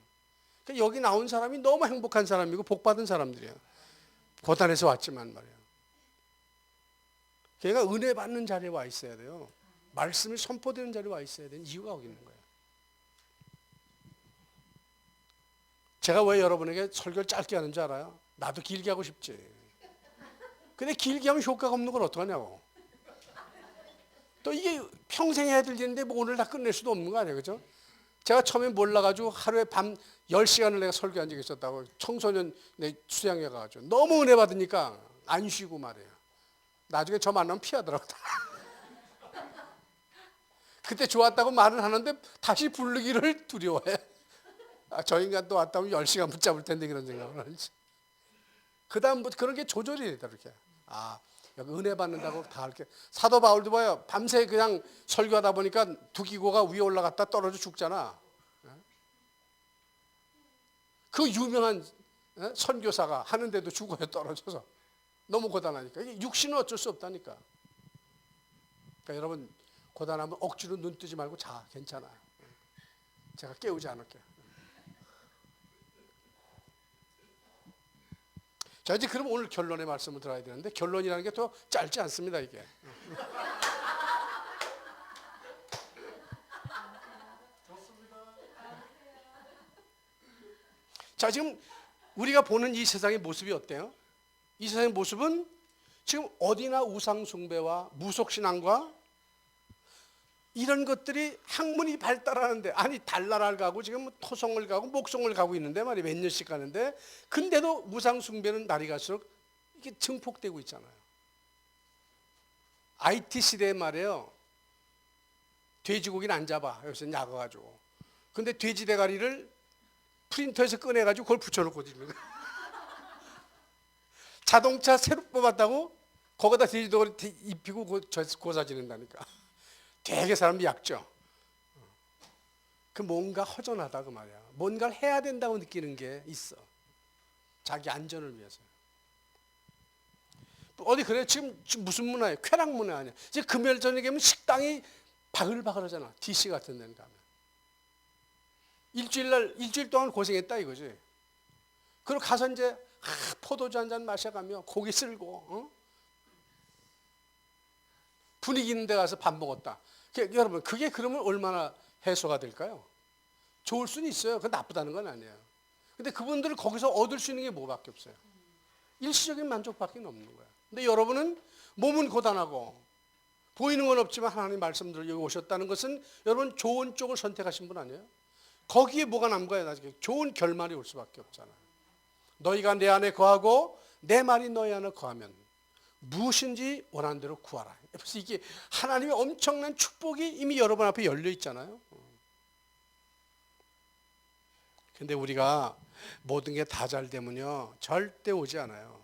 그러니까 여기 나온 사람이 너무 행복한 사람이고 복받은 사람들이야. 고단에서 왔지만 말이야. 걔가 은혜 받는 자리에 와 있어야 돼요. 말씀이 선포되는 자리에 와 있어야 되는 이유가 여기 있는 거예요. 제가 왜 여러분에게 설교를 짧게 하는 줄 알아요? 나도 길게 하고 싶지. 근데 길게 하면 효과가 없는 걸 어떡하냐고. 또 이게 평생 해야 될 일인데 뭐 오늘 다 끝낼 수도 없는 거 아니에요, 그죠? 제가 처음에 몰라가지고 하루에 밤 10시간을 내가 설교한 적이 있었다고. 청소년 내 수양회 가가지고 너무 은혜 받으니까 안 쉬고 말이에요. 나중에 저 만나면 피하더라고. 그때 좋았다고 말은 하는데 다시 부르기를 두려워해. 아, 저 인간 또 왔다 면 10시간 붙잡을 텐데 그런 생각을 하지. 그 다음부터 그런 게 조절이 되다 이렇게. 아 여기 은혜 받는다고 다 이렇게. 사도 바울도 봐요. 밤새 그냥 설교하다 보니까 두기고가 위에 올라갔다 떨어져 죽잖아. 그 유명한 선교사가 하는데도 죽어요 떨어져서. 너무 고단하니까. 이게 육신은 어쩔 수 없다니까. 그러니까 여러분 고단하면 억지로 눈 뜨지 말고 자. 괜찮아요. 제가 깨우지 않을게요. 자 이제 그럼 오늘 결론의 말씀을 들어야 되는데 결론이라는 게 또 짧지 않습니다 이게. 자 지금 우리가 보는 이 세상의 모습이 어때요? 이 세상의 모습은 지금 어디나 우상숭배와 무속신앙과 이런 것들이 학문이 발달하는데, 아니 달나라를 가고 지금 토성을 가고 목성을 가고 있는데 말이에요. 몇 년씩 가는데 근데도 무상숭배는 날이 갈수록 이게 증폭되고 있잖아요. IT 시대에 말이에요. 돼지고기는 안 잡아. 여기서 약아가지고. 근데 돼지 대가리를 프린터에서 꺼내가지고 그걸 붙여놓고 있는 거예요. 자동차 새로 뽑았다고 거기다 돼지 대가리 입히고 고사 지낸다니까. 되게 사람이 약죠. 그 뭔가 허전하다 그 말이야. 뭔가를 해야 된다고 느끼는 게 있어. 자기 안전을 위해서. 어디 그래 지금 무슨 문화예요? 쾌락 문화 아니야. 이제 금요일 저녁에 가면 식당이 바글바글하잖아. DC 같은 데는 가면. 일주일 동안 고생했다 이거지. 그리고 가서 이제 포도주 한 잔 마셔가며 고기 쓸고 분위기 있는 데 가서 밥 먹었다. 여러분 그게 그러면 얼마나 해소가 될까요? 좋을 수는 있어요. 그건 나쁘다는 건 아니에요. 근데 그분들을 거기서 얻을 수 있는 게 뭐밖에 없어요. 일시적인 만족밖에 없는 거예요. 근데 여러분은 몸은 고단하고 보이는 건 없지만 하나님 말씀대로 여기 오셨다는 것은 여러분 좋은 쪽을 선택하신 분 아니에요? 거기에 뭐가 남은 거예요? 나중에 좋은 결말이 올 수밖에 없잖아요. 너희가 내 안에 거하고 내 말이 너희 안에 거하면 무엇인지 원하는 대로 구하라. 그래서 이게 하나님의 엄청난 축복이 이미 여러분 앞에 열려 있잖아요. 근데 우리가 모든 게 다 잘 되면요 절대 오지 않아요.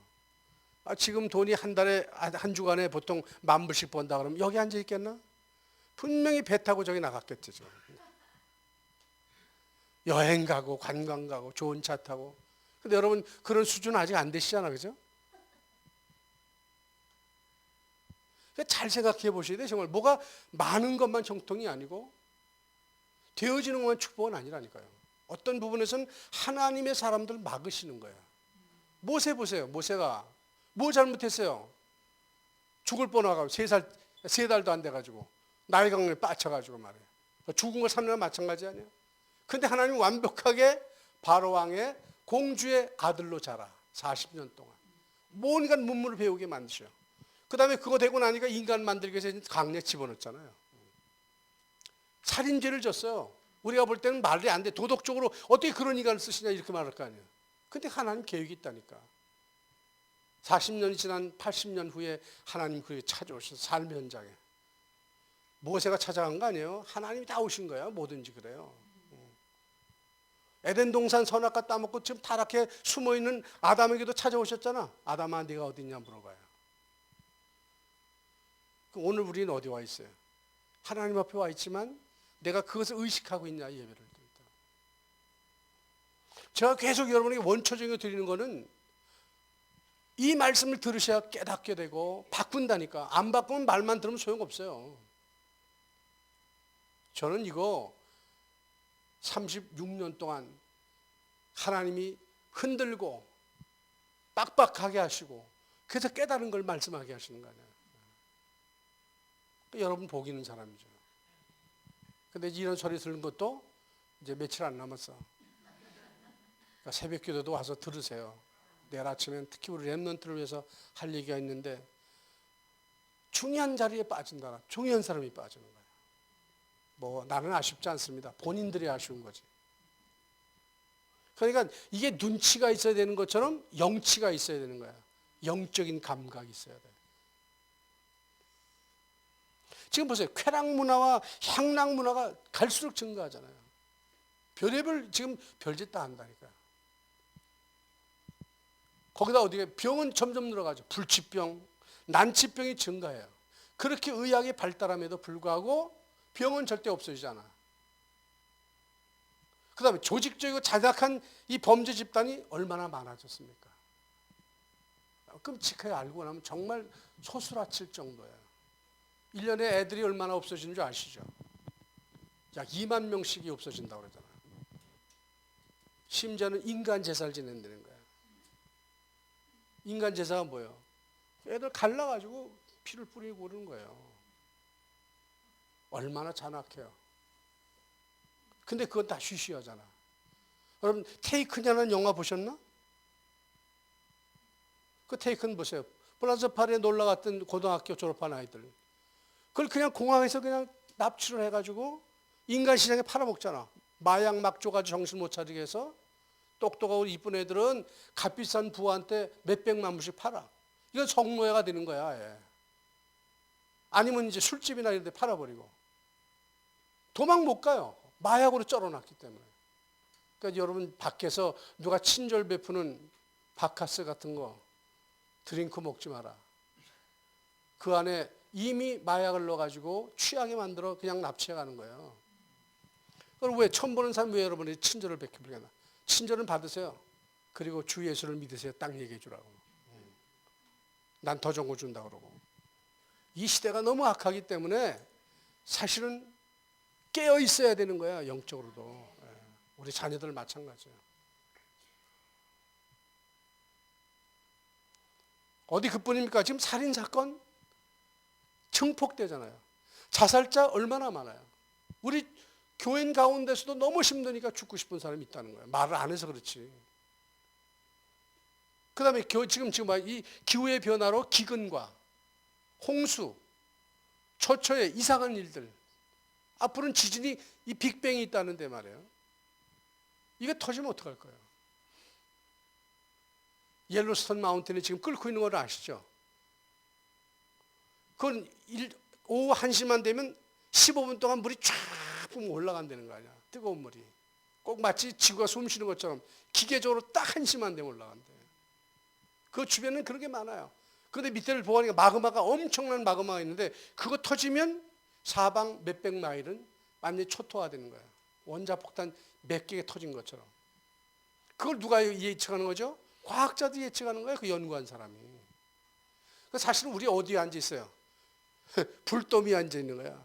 지금 돈이 한 달에 한 주간에 보통 10,000불씩 번다 그러면 여기 앉아 있겠나? 분명히 배 타고 저기 나갔겠죠. 지금. 여행 가고 관광 가고 좋은 차 타고. 근데 여러분 그런 수준 아직 안 되시잖아, 그죠? 잘 생각해 보셔야 돼. 정말 뭐가 많은 것만 정통이 아니고 되어지는 것만 축복은 아니라니까요. 어떤 부분에서는 하나님의 사람들을 막으시는 거예요. 모세 보세요. 모세가 뭐 잘못했어요? 죽을 뻔하고 3달도 안 돼가지고 나일강에 빠져가지고 말이에요. 죽은 거 3년 마찬가지 아니에요? 근데 하나님 완벽하게 바로 왕의 공주의 아들로 자라 40년 동안 뭔가 문물을 배우게 만드셔. 그 다음에 그거 되고 나니까 인간 만들기 위해서 강에 집어넣었잖아요. 살인죄를 졌어요. 우리가 볼 때는 말이 안 돼. 도덕적으로 어떻게 그런 인간을 쓰시냐 이렇게 말할 거 아니에요. 근데 하나님 계획이 있다니까. 40년이 지난 80년 후에 하나님 그에 찾아오셔서 삶의 현장에. 모세가 찾아간 거 아니에요. 하나님이 다 오신 거예요. 뭐든지 그래요. 에덴 동산 선악과 따먹고 지금 타락해 숨어있는 아담에게도 찾아오셨잖아. 아담아 네가 어디 있냐 물어봐요. 오늘 우리는 어디 와 있어요? 하나님 앞에 와 있지만 내가 그것을 의식하고 있냐 예배를 드린다. 제가 계속 여러분에게 원초적인 거 드리는 거는 이 말씀을 들으셔야 깨닫게 되고 바꾼다니까. 안 바꾸면 말만 들으면 소용없어요. 저는 이거 36년 동안 하나님이 흔들고 빡빡하게 하시고 그래서 깨달은 걸 말씀하게 하시는 거 아니에요. 여러분 복 있는 사람이죠. 근데 이런 소리 들은 것도 이제 며칠 안 남았어. 그러니까 새벽 기도도 와서 들으세요. 내일 아침엔 특히 우리 랩런트를 위해서 할 얘기가 있는데 중요한 자리에 빠진다. 중요한 사람이 빠지는 거예요. 뭐 나는 아쉽지 않습니다. 본인들이 아쉬운 거지. 그러니까 이게 눈치가 있어야 되는 것처럼 영치가 있어야 되는 거야. 영적인 감각이 있어야 돼. 지금 보세요. 쾌락 문화와 향락 문화가 갈수록 증가하잖아요. 별의별 지금 별짓 다 한다니까요. 거기다 어디에 병은 점점 늘어가죠. 불치병, 난치병이 증가해요. 그렇게 의학이 발달함에도 불구하고 병은 절대 없어지지 않아. 그 다음에 조직적이고 자작한 이 범죄 집단이 얼마나 많아졌습니까? 끔찍하게 알고 나면 정말 소스라칠 정도예요. 1년에 애들이 얼마나 없어지는 줄 아시죠? 약 2만 명씩이 없어진다고 그러잖아요. 심지어는 인간 제사를 지낸다는 거예요. 인간 제사가 뭐예요? 애들 갈라가지고 피를 뿌리고 그러는 거예요. 얼마나 잔악해요. 근데 그건 다 쉬쉬하잖아. 여러분 테이큰이라는 영화 보셨나? 그 테이큰 보세요. 플라자파리에 놀러 갔던 고등학교 졸업한 아이들. 그걸 그냥 공항에서 그냥 납치를 해가지고 인간 시장에 팔아먹잖아. 마약 막 줘가지고 정신 못 차리게 해서 똑똑하고 이쁜 애들은 값비싼 부하한테 몇백만 불씩 팔아. 이건 성노예가 되는 거야. 예. 아니면 이제 술집이나 이런 데 팔아버리고. 도망 못 가요. 마약으로 쩔어놨기 때문에. 그러니까 여러분 밖에서 누가 친절 베푸는 바카스 같은 거 드링크 먹지 마라. 그 안에 이미 마약을 넣어가지고 취하게 만들어 그냥 납치해 가는 거예요. 그럼 왜 처음 보는 사람 왜 여러분이 친절을 베풀겠나? 친절은 받으세요. 그리고 주 예수를 믿으세요. 딱 얘기해 주라고. 난 더 좋은 거 준다 그러고. 이 시대가 너무 악하기 때문에 사실은 깨어 있어야 되는 거야. 영적으로도. 우리 자녀들 마찬가지예요. 어디 그뿐입니까? 지금 살인사건 증폭되잖아요. 자살자 얼마나 많아요. 우리 교인 가운데서도 너무 힘드니까 죽고 싶은 사람이 있다는 거예요. 말을 안 해서 그렇지. 그 다음에 지금 이 기후의 변화로 기근과 홍수, 초초의 이상한 일들, 앞으로는 지진이 이 빅뱅이 있다는데 말이에요. 이게 터지면 어떡할 거예요? 옐로스톤 마운틴이 지금 끓고 있는 걸 아시죠? 그건 오후 1시만 되면 15분 동안 물이 쫙 올라간다는 거 아니야. 뜨거운 물이. 꼭 마치 지구가 숨 쉬는 것처럼 기계적으로 딱 1시만 되면 올라간대. 그 주변에는 그런 게 많아요. 그런데 밑에를 보니까 마그마가 엄청난 마그마가 있는데 그거 터지면 사방 몇백 마일은 완전히 초토화되는 거예요. 원자폭탄 몇 개가 터진 것처럼. 그걸 누가 예측하는 거죠? 과학자들이 예측하는 거예요. 그 연구한 사람이. 사실은 우리 어디에 앉아 있어요? 불도미에 앉아 있는 거야.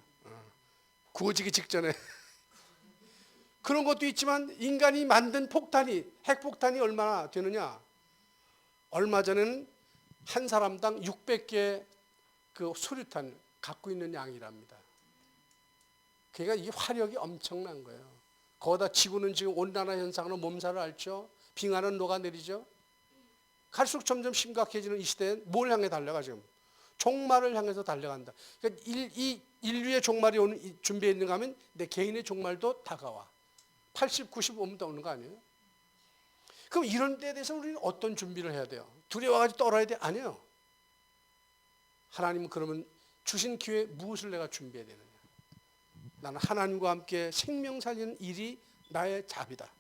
구워지기 직전에. 그런 것도 있지만 인간이 만든 폭탄이, 핵폭탄이 얼마나 되느냐? 얼마 전에는 한 사람당 600개 그 수류탄 갖고 있는 양이랍니다. 그러니까 이 화력이 엄청난 거예요. 거기다 지구는 지금 온난화 현상으로 몸살을 앓죠. 빙하는 녹아내리죠. 갈수록 점점 심각해지는 이 시대에 뭘 향해 달려가 지금? 종말을 향해서 달려간다. 그러니까 이 인류의 종말이 오는 준비해 있는가 하면 내 개인의 종말도 다가와. 80, 90 오면 오는 거 아니에요? 그럼 이런 때에 대해서 우리는 어떤 준비를 해야 돼요? 두려워가지고 떨어야 돼? 아니에요. 하나님은 그러면 주신 기회에 무엇을 내가 준비해야 되느냐? 나는 하나님과 함께 생명 살리는 일이 나의 잡이다.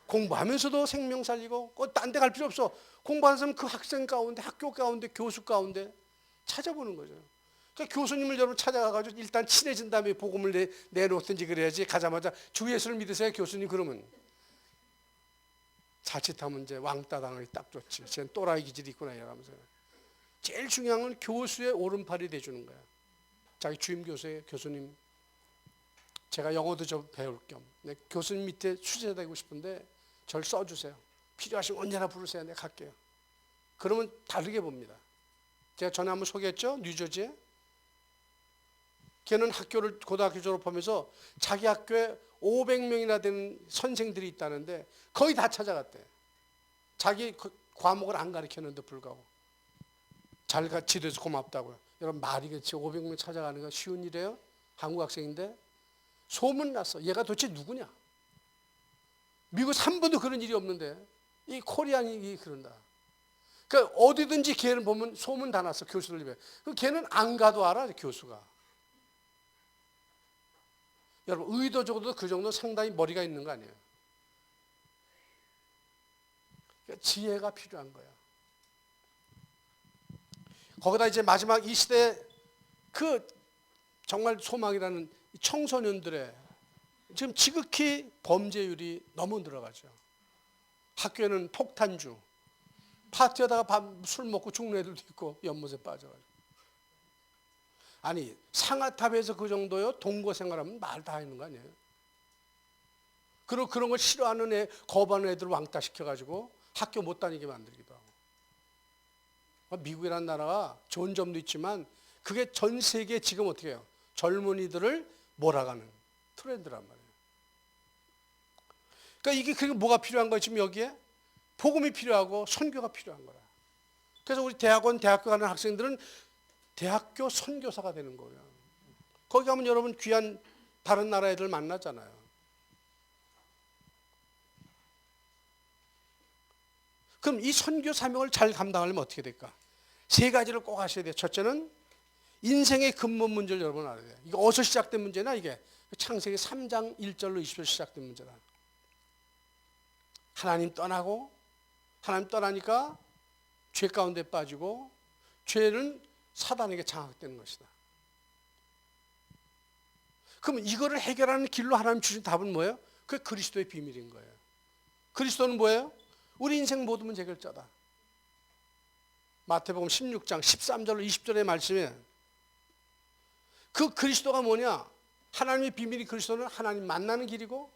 공부하면서도 생명 살리고 딴 데 갈 필요 없어. 공부하는 사람은 그 학생 가운데, 학교 가운데, 교수 가운데 찾아보는 거죠. 그러니까 교수님을 여러분 찾아가가지고 일단 친해진 다음에 복음을 내놓든지 그래야지. 가자마자 주 예수를 믿으세요 교수님 그러면 자칫하면 이제 왕따 당하기 딱 좋지. 쟤는 또라이 기질이 있구나 이러면서. 제일 중요한 건 교수의 오른팔이 돼주는 거야. 자기 주임 교수의 교수님, 제가 영어도 좀 배울 겸 교수님 밑에 수제되고 싶은데 절 써주세요. 필요하시면 언제나 부르세요. 내가 갈게요. 그러면 다르게 봅니다. 제가 전에 한번 소개했죠? 뉴저지에. 걔는 학교를 고등학교 졸업하면서 자기 학교에 500명이나 되는 선생들이 있다는데 거의 다 찾아갔대. 자기 과목을 안 가르쳤는데 불구하고. 잘 지도해서 고맙다고요. 여러분 말이겠지. 500명 찾아가는 거 쉬운 일이에요? 한국 학생인데. 소문 났어. 얘가 도대체 누구냐? 미국에서 한 번도 그런 일이 없는데 이 코리안이 그런다. 그러니까 어디든지 걔를 보면 소문 다 났어. 교수들 입에. 걔는 안 가도 알아. 교수가. 여러분 의도적으로도 그 정도 상당히 머리가 있는 거 아니에요. 그러니까 지혜가 필요한 거야. 거기다 이제 마지막 이 시대에 그 정말 소망이라는 청소년들의 지금 지극히 범죄율이 너무 늘어가죠. 학교에는 폭탄주, 파티하다가 술 먹고 죽는 애들도 있고 연못에 빠져가지고. 아니 상아탑에서 그 정도요 동거 생활하면 말 다 있는 거 아니에요? 그리고 그런 걸 싫어하는 애, 거부하는 애들 왕따 시켜가지고 학교 못 다니게 만들기도 하고. 미국이라는 나라가 좋은 점도 있지만 그게 전 세계에 지금 어떻게 해요? 젊은이들을 몰아가는 트렌드란 말이에요. 그러니까 이게 그리고 뭐가 필요한 거예요? 지금 여기에 복음이 필요하고 선교가 필요한 거라. 그래서 우리 대학원, 대학교 가는 학생들은 대학교 선교사가 되는 거예요. 거기 가면 여러분 귀한 다른 나라 애들 만나잖아요. 그럼 이 선교 사명을 잘 감당하려면 어떻게 될까? 세 가지를 꼭 하셔야 돼요. 첫째는 인생의 근본 문제를 여러분 알아야 돼요. 이거 어디서 시작된 문제나 이게 창세기 3장 1절로 20절 시작된 문제다. 하나님 떠나고 하나님 떠나니까 죄 가운데 빠지고 죄는 사단에게 장악되는 것이다. 그럼 이거를 해결하는 길로 하나님 주신 답은 뭐예요? 그게 그리스도의 비밀인 거예요. 그리스도는 뭐예요? 우리 인생 모든 문제 해결자다. 마태복음 16장 13절로 20절의 말씀에 그 그리스도가 뭐냐? 하나님의 비밀이 그리스도는 하나님 만나는 길이고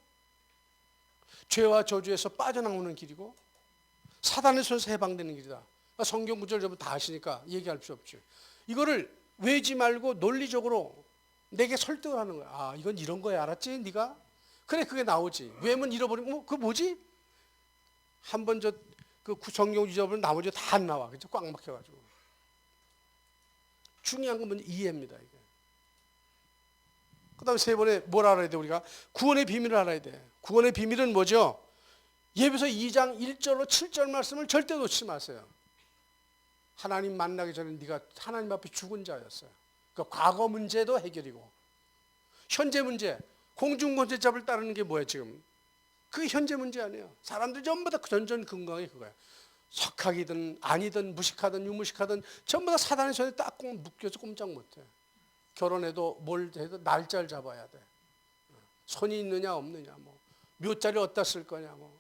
죄와 저주에서 빠져나오는 길이고 사단의 손에서 해방되는 길이다. 그러니까 성경 구절 여러분 다 아시니까 얘기할 필요 없죠. 이거를 외지 말고 논리적으로 내게 설득을 하는 거야. 아, 이건 이런 거야. 알았지? 네가? 그래, 그게 나오지. 외면 잃어버리면 그거 뭐지? 한번 그 성경 잊어버리면 나머지 다 안 나와. 그죠? 꽉 막혀가지고. 중요한 건 뭐냐? 이해입니다. 이게. 그 다음에 세 번에 뭘 알아야 돼? 우리가 구원의 비밀을 알아야 돼. 구원의 비밀은 뭐죠? 예배서 2장 1절로 7절 말씀을 절대 놓치지 마세요. 하나님 만나기 전에 네가 하나님 앞에 죽은 자였어요. 그러니까 과거 문제도 해결이고 현재 문제, 공중권세잡을 따르는 게 뭐예요 지금? 그게 현재 문제 아니에요. 사람들 전부 다 전전긍긍이 그거예요. 석학이든 아니든 무식하든 유무식하든 전부 다 사단의 손에 딱 묶여서 꼼짝 못해. 결혼해도 뭘 해도 날짜를 잡아야 돼. 손이 있느냐 없느냐, 뭐 묘자를 어디다 쓸 거냐, 뭐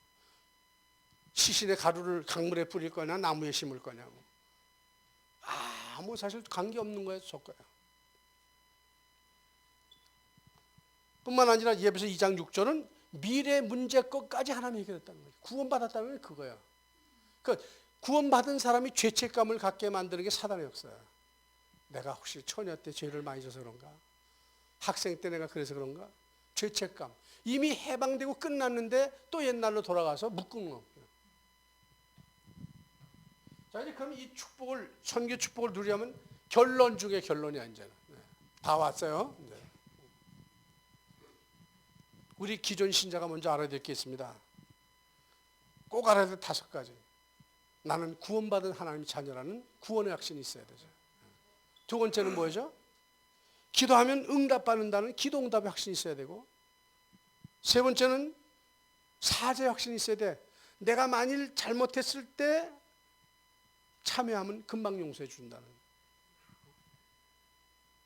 시신의 가루를 강물에 뿌릴 거냐 나무에 심을 거냐, 뭐 아무 사실 관계 없는 거예요. 속거야. 뿐만 아니라 예배서 2장 6절은 미래 문제 것까지 하나님이 해결했다는 거예요. 구원받았다는 게 그거야. 그러니까 구원받은 사람이 죄책감을 갖게 만드는 게 사단의 역사야. 내가 혹시 처녀 때 죄를 많이 져서 그런가? 학생 때 내가 그래서 그런가? 죄책감. 이미 해방되고 끝났는데 또 옛날로 돌아가서 묶은 거. 자, 이제 그럼 이 축복을, 선교 축복을 누리려면 결론 중에 결론이야, 이제는. 다 왔어요. 이제. 우리 기존 신자가 먼저 알아야 될 게 있습니다. 꼭 알아야 될 5가지. 나는 구원받은 하나님의 자녀라는 구원의 확신이 있어야 되죠. 두 번째는 뭐죠? 기도하면 응답받는다는 기도 응답의 확신이 있어야 되고, 세 번째는 사죄의 확신이 있어야 돼. 내가 만일 잘못했을 때 참여하면 금방 용서해 준다는.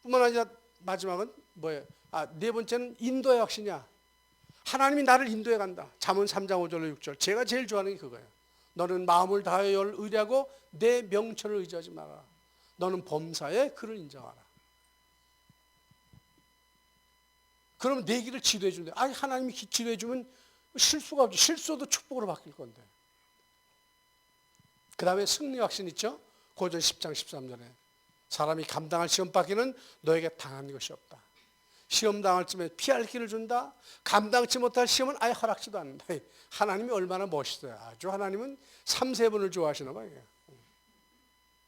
뿐만 아니라 마지막은 뭐예요? 네 번째는 인도의 확신이야. 하나님이 나를 인도해 간다. 잠언 3장 5절로 6절. 제가 제일 좋아하는 게 그거예요. 너는 마음을 다하여 의뢰하고 내 명철을 의지하지 마라. 너는 범사에 그를 인정하라. 그러면 내 길을 지도해 준대. 하나님이 지도해 주면 실수가 없지. 실수도 축복으로 바뀔 건데. 그 다음에 승리 확신 있죠? 고전 10장 13절에 사람이 감당할 시험 밖에는 너에게 당한 것이 없다. 시험 당할 쯤에 피할 길을 준다. 감당치 못할 시험은 아예 허락지도 않는다. 하나님이 얼마나 멋있어요. 아주 하나님은 3-4번을 좋아하시나 봐요.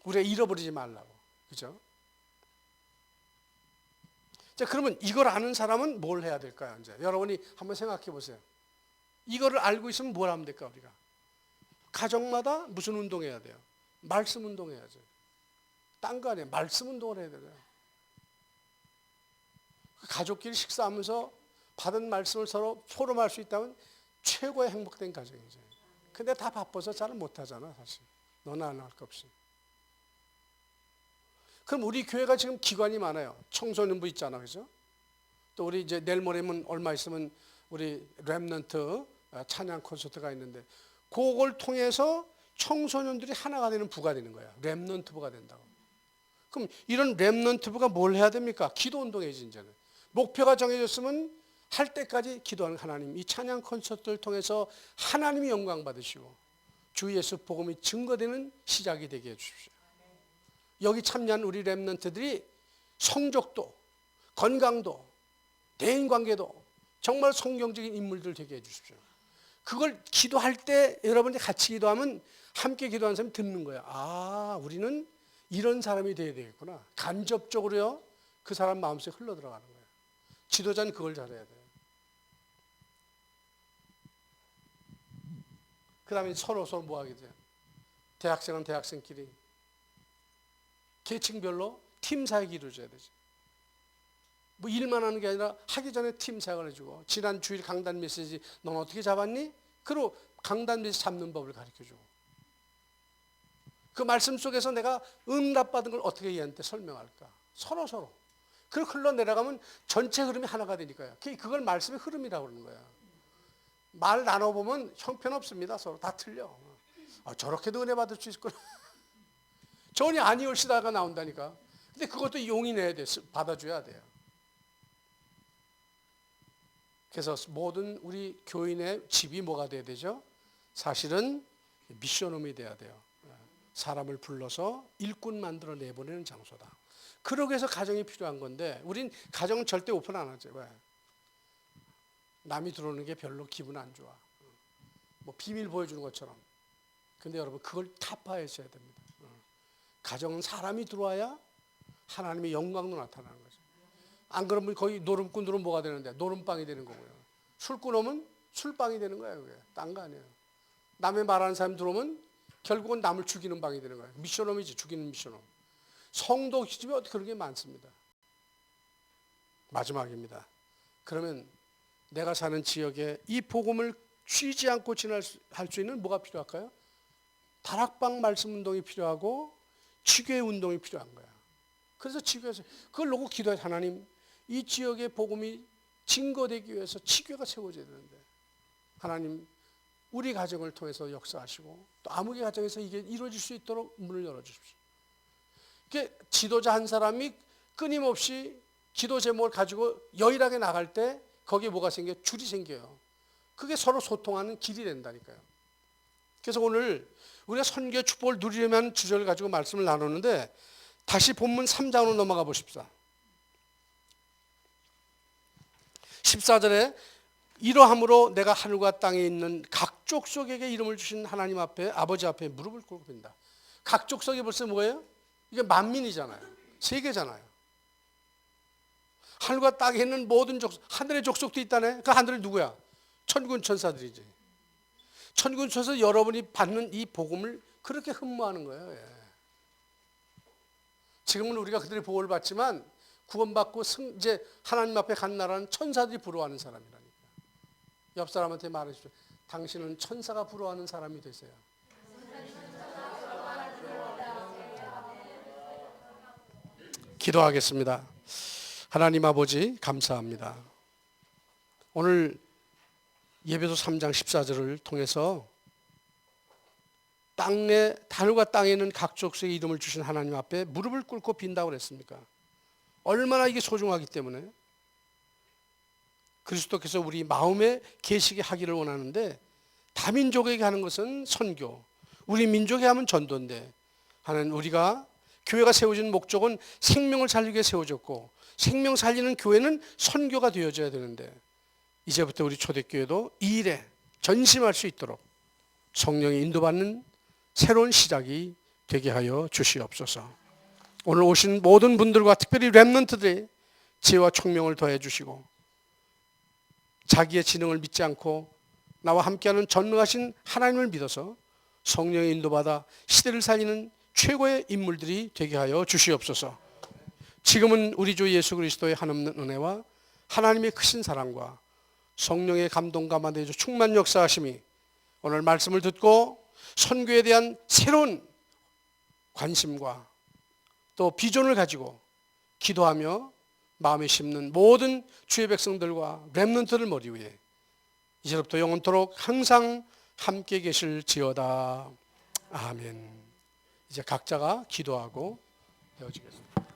우리가 잃어버리지 말라고. 그죠? 자, 그러면 이걸 아는 사람은 뭘 해야 될까요? 이제 여러분이 한번 생각해 보세요. 이거를 알고 있으면 뭘 하면 될까, 우리가? 가정마다 무슨 운동해야 돼요? 말씀 운동해야죠. 딴 거 아니에요. 말씀 운동을 해야 돼요. 가족끼리 식사하면서 받은 말씀을 서로 포럼할 수 있다면 최고의 행복된 가정이죠. 근데 다 바빠서 잘 못하잖아, 사실. 너나 안 할 것 없이. 그럼 우리 교회가 지금 기관이 많아요. 청소년부 있잖아, 그죠? 또 우리 이제 내일 모레면 얼마 있으면 우리 렘넌트 찬양 콘서트가 있는데 그걸 통해서 청소년들이 하나가 되는 부가 되는 거야. 렘넌트부가 된다고. 그럼 이런 렘넌트부가 뭘 해야 됩니까? 기도 운동이지, 이제는. 목표가 정해졌으면 할 때까지 기도하는 하나님, 이 찬양 콘서트를 통해서 하나님이 영광 받으시고 주 예수 복음이 증거되는 시작이 되게 해주십시오. 여기 참여한 우리 렘넌트들이 성적도, 건강도, 대인관계도 정말 성경적인 인물들 되게 해주십시오. 그걸 기도할 때 여러분이 같이 기도하면 함께 기도하는 사람이 듣는 거야. 우리는 이런 사람이 되어야 되겠구나. 간접적으로요, 그 사람 마음속에 흘러들어가는 거예요. 지도자는 그걸 잘해야 돼요. 그 다음에 서로 뭐 하게 돼요? 대학생은 대학생끼리 계층별로 팀 사역이 이루어져야 되지. 뭐 일만 하는 게 아니라 하기 전에 팀 사역을 해주고, 지난 주일 강단 메시지 넌 어떻게 잡았니? 그리고 강단 메시지 잡는 법을 가르쳐주고, 그 말씀 속에서 내가 응답받은 걸 어떻게 얘한테 설명할까? 서로. 그리고 흘러내려가면 전체 흐름이 하나가 되니까요. 그걸 말씀의 흐름이라고 그러는 거야. 말 나눠보면 형편없습니다. 서로 다 틀려. 저렇게도 은혜 받을 수 있구나. 전이 아니올시다가 나온다니까. 근데 그것도 용인해야 돼. 받아줘야 돼요. 그래서 모든 우리 교인의 집이 뭐가 돼야 되죠? 사실은 미션홈이 돼야 돼요. 사람을 불러서 일꾼 만들어 내보내는 장소다. 그러기 위해서 가정이 필요한 건데 우린 가정은 절대 오픈 안 하죠. 왜? 남이 들어오는 게 별로 기분 안 좋아. 뭐 비밀 보여주는 것처럼. 근데 여러분 그걸 타파하셔야 됩니다. 가정은 사람이 들어와야 하나님의 영광도 나타나는 거죠. 안 그러면 거기 노름꾼 들어오면 뭐가 되는데? 노름빵이 되는 거고요. 술꾼 오면 술빵이 되는 거예요. 그게. 딴 거 아니에요. 남의 말하는 사람 들어오면 결국은 남을 죽이는 방이 되는 거예요. 미션홈이지, 죽이는 미션홈. 성도 집에 어떻게 그런 게 많습니다. 마지막입니다. 그러면 내가 사는 지역에 이 복음을 쉬지 않고 할 수 있는 뭐가 필요할까요? 다락방 말씀 운동이 필요하고 지교회 운동이 필요한 거야. 그래서 지교회에서 그걸 놓고 기도해. 하나님, 이 지역의 복음이 증거되기 위해서 지교회가 세워져야 되는데 하나님, 우리 가정을 통해서 역사하시고 또 아무개 가정에서 이게 이루어질 수 있도록 문을 열어주십시오. 이게 지도자 한 사람이 끊임없이 기도 제목을 가지고 여일하게 나갈 때 거기에 뭐가 생겨요? 줄이 생겨요. 그게 서로 소통하는 길이 된다니까요. 그래서 오늘 우리가 선교의 축복을 누리려면 주제를 가지고 말씀을 나누는데 다시 본문 3장으로 넘어가 보십시다. 14절에 이러함으로 내가 하늘과 땅에 있는 각 족속에게 이름을 주신 하나님 앞에 아버지 앞에 무릎을 꿇고 빈다. 각 족속이 벌써 뭐예요? 이게 만민이잖아요. 세계잖아요. 하늘과 땅에 있는 모든 족속, 하늘의 족속도 있다네. 그 하늘은 누구야? 천군 천사들이지. 천군 천사 여러분이 받는 이 복음을 그렇게 흠모하는 거예요. 예. 지금은 우리가 그들의 복을 받지만 구원받고 이제 하나님 앞에 간 나라는 천사들이 부러워하는 사람이라니까. 옆 사람한테 말해주십시오. 당신은 천사가 부러워하는 사람이 되세요. 기도하겠습니다. 하나님 아버지 감사합니다. 오늘 예배소 3장 14절을 통해서 땅에 하늘과 땅에 있는 각 족속의 이름을 주신 하나님 앞에 무릎을 꿇고 빈다고 그랬습니까? 얼마나 이게 소중하기 때문에 그리스도께서 우리 마음에 계시게 하기를 원하는데 다민족에게 하는 것은 선교, 우리 민족에 하면 전도인데 하는 우리가 교회가 세워진 목적은 생명을 살리기 위해 세워졌고 생명 살리는 교회는 선교가 되어져야 되는데 이제부터 우리 초대교회도 이 일에 전심할 수 있도록 성령의 인도받는 새로운 시작이 되게 하여 주시옵소서. 오늘 오신 모든 분들과 특별히 렘넌트들의 지혜와 총명을 더해 주시고 자기의 지능을 믿지 않고 나와 함께하는 전능하신 하나님을 믿어서 성령의 인도받아 시대를 살리는 최고의 인물들이 되게 하여 주시옵소서. 지금은 우리 주 예수 그리스도의 한없는 은혜와 하나님의 크신 사랑과 성령의 감동 가운데 충만 역사하심이 오늘 말씀을 듣고 선교에 대한 새로운 관심과 또 비전을 가지고 기도하며 마음에 심는 모든 주의 백성들과 렘넌트를 머리 위에 이제부터 영원토록 항상 함께 계실지어다. 아멘. 이제 각자가 기도하고 헤어지겠습니다.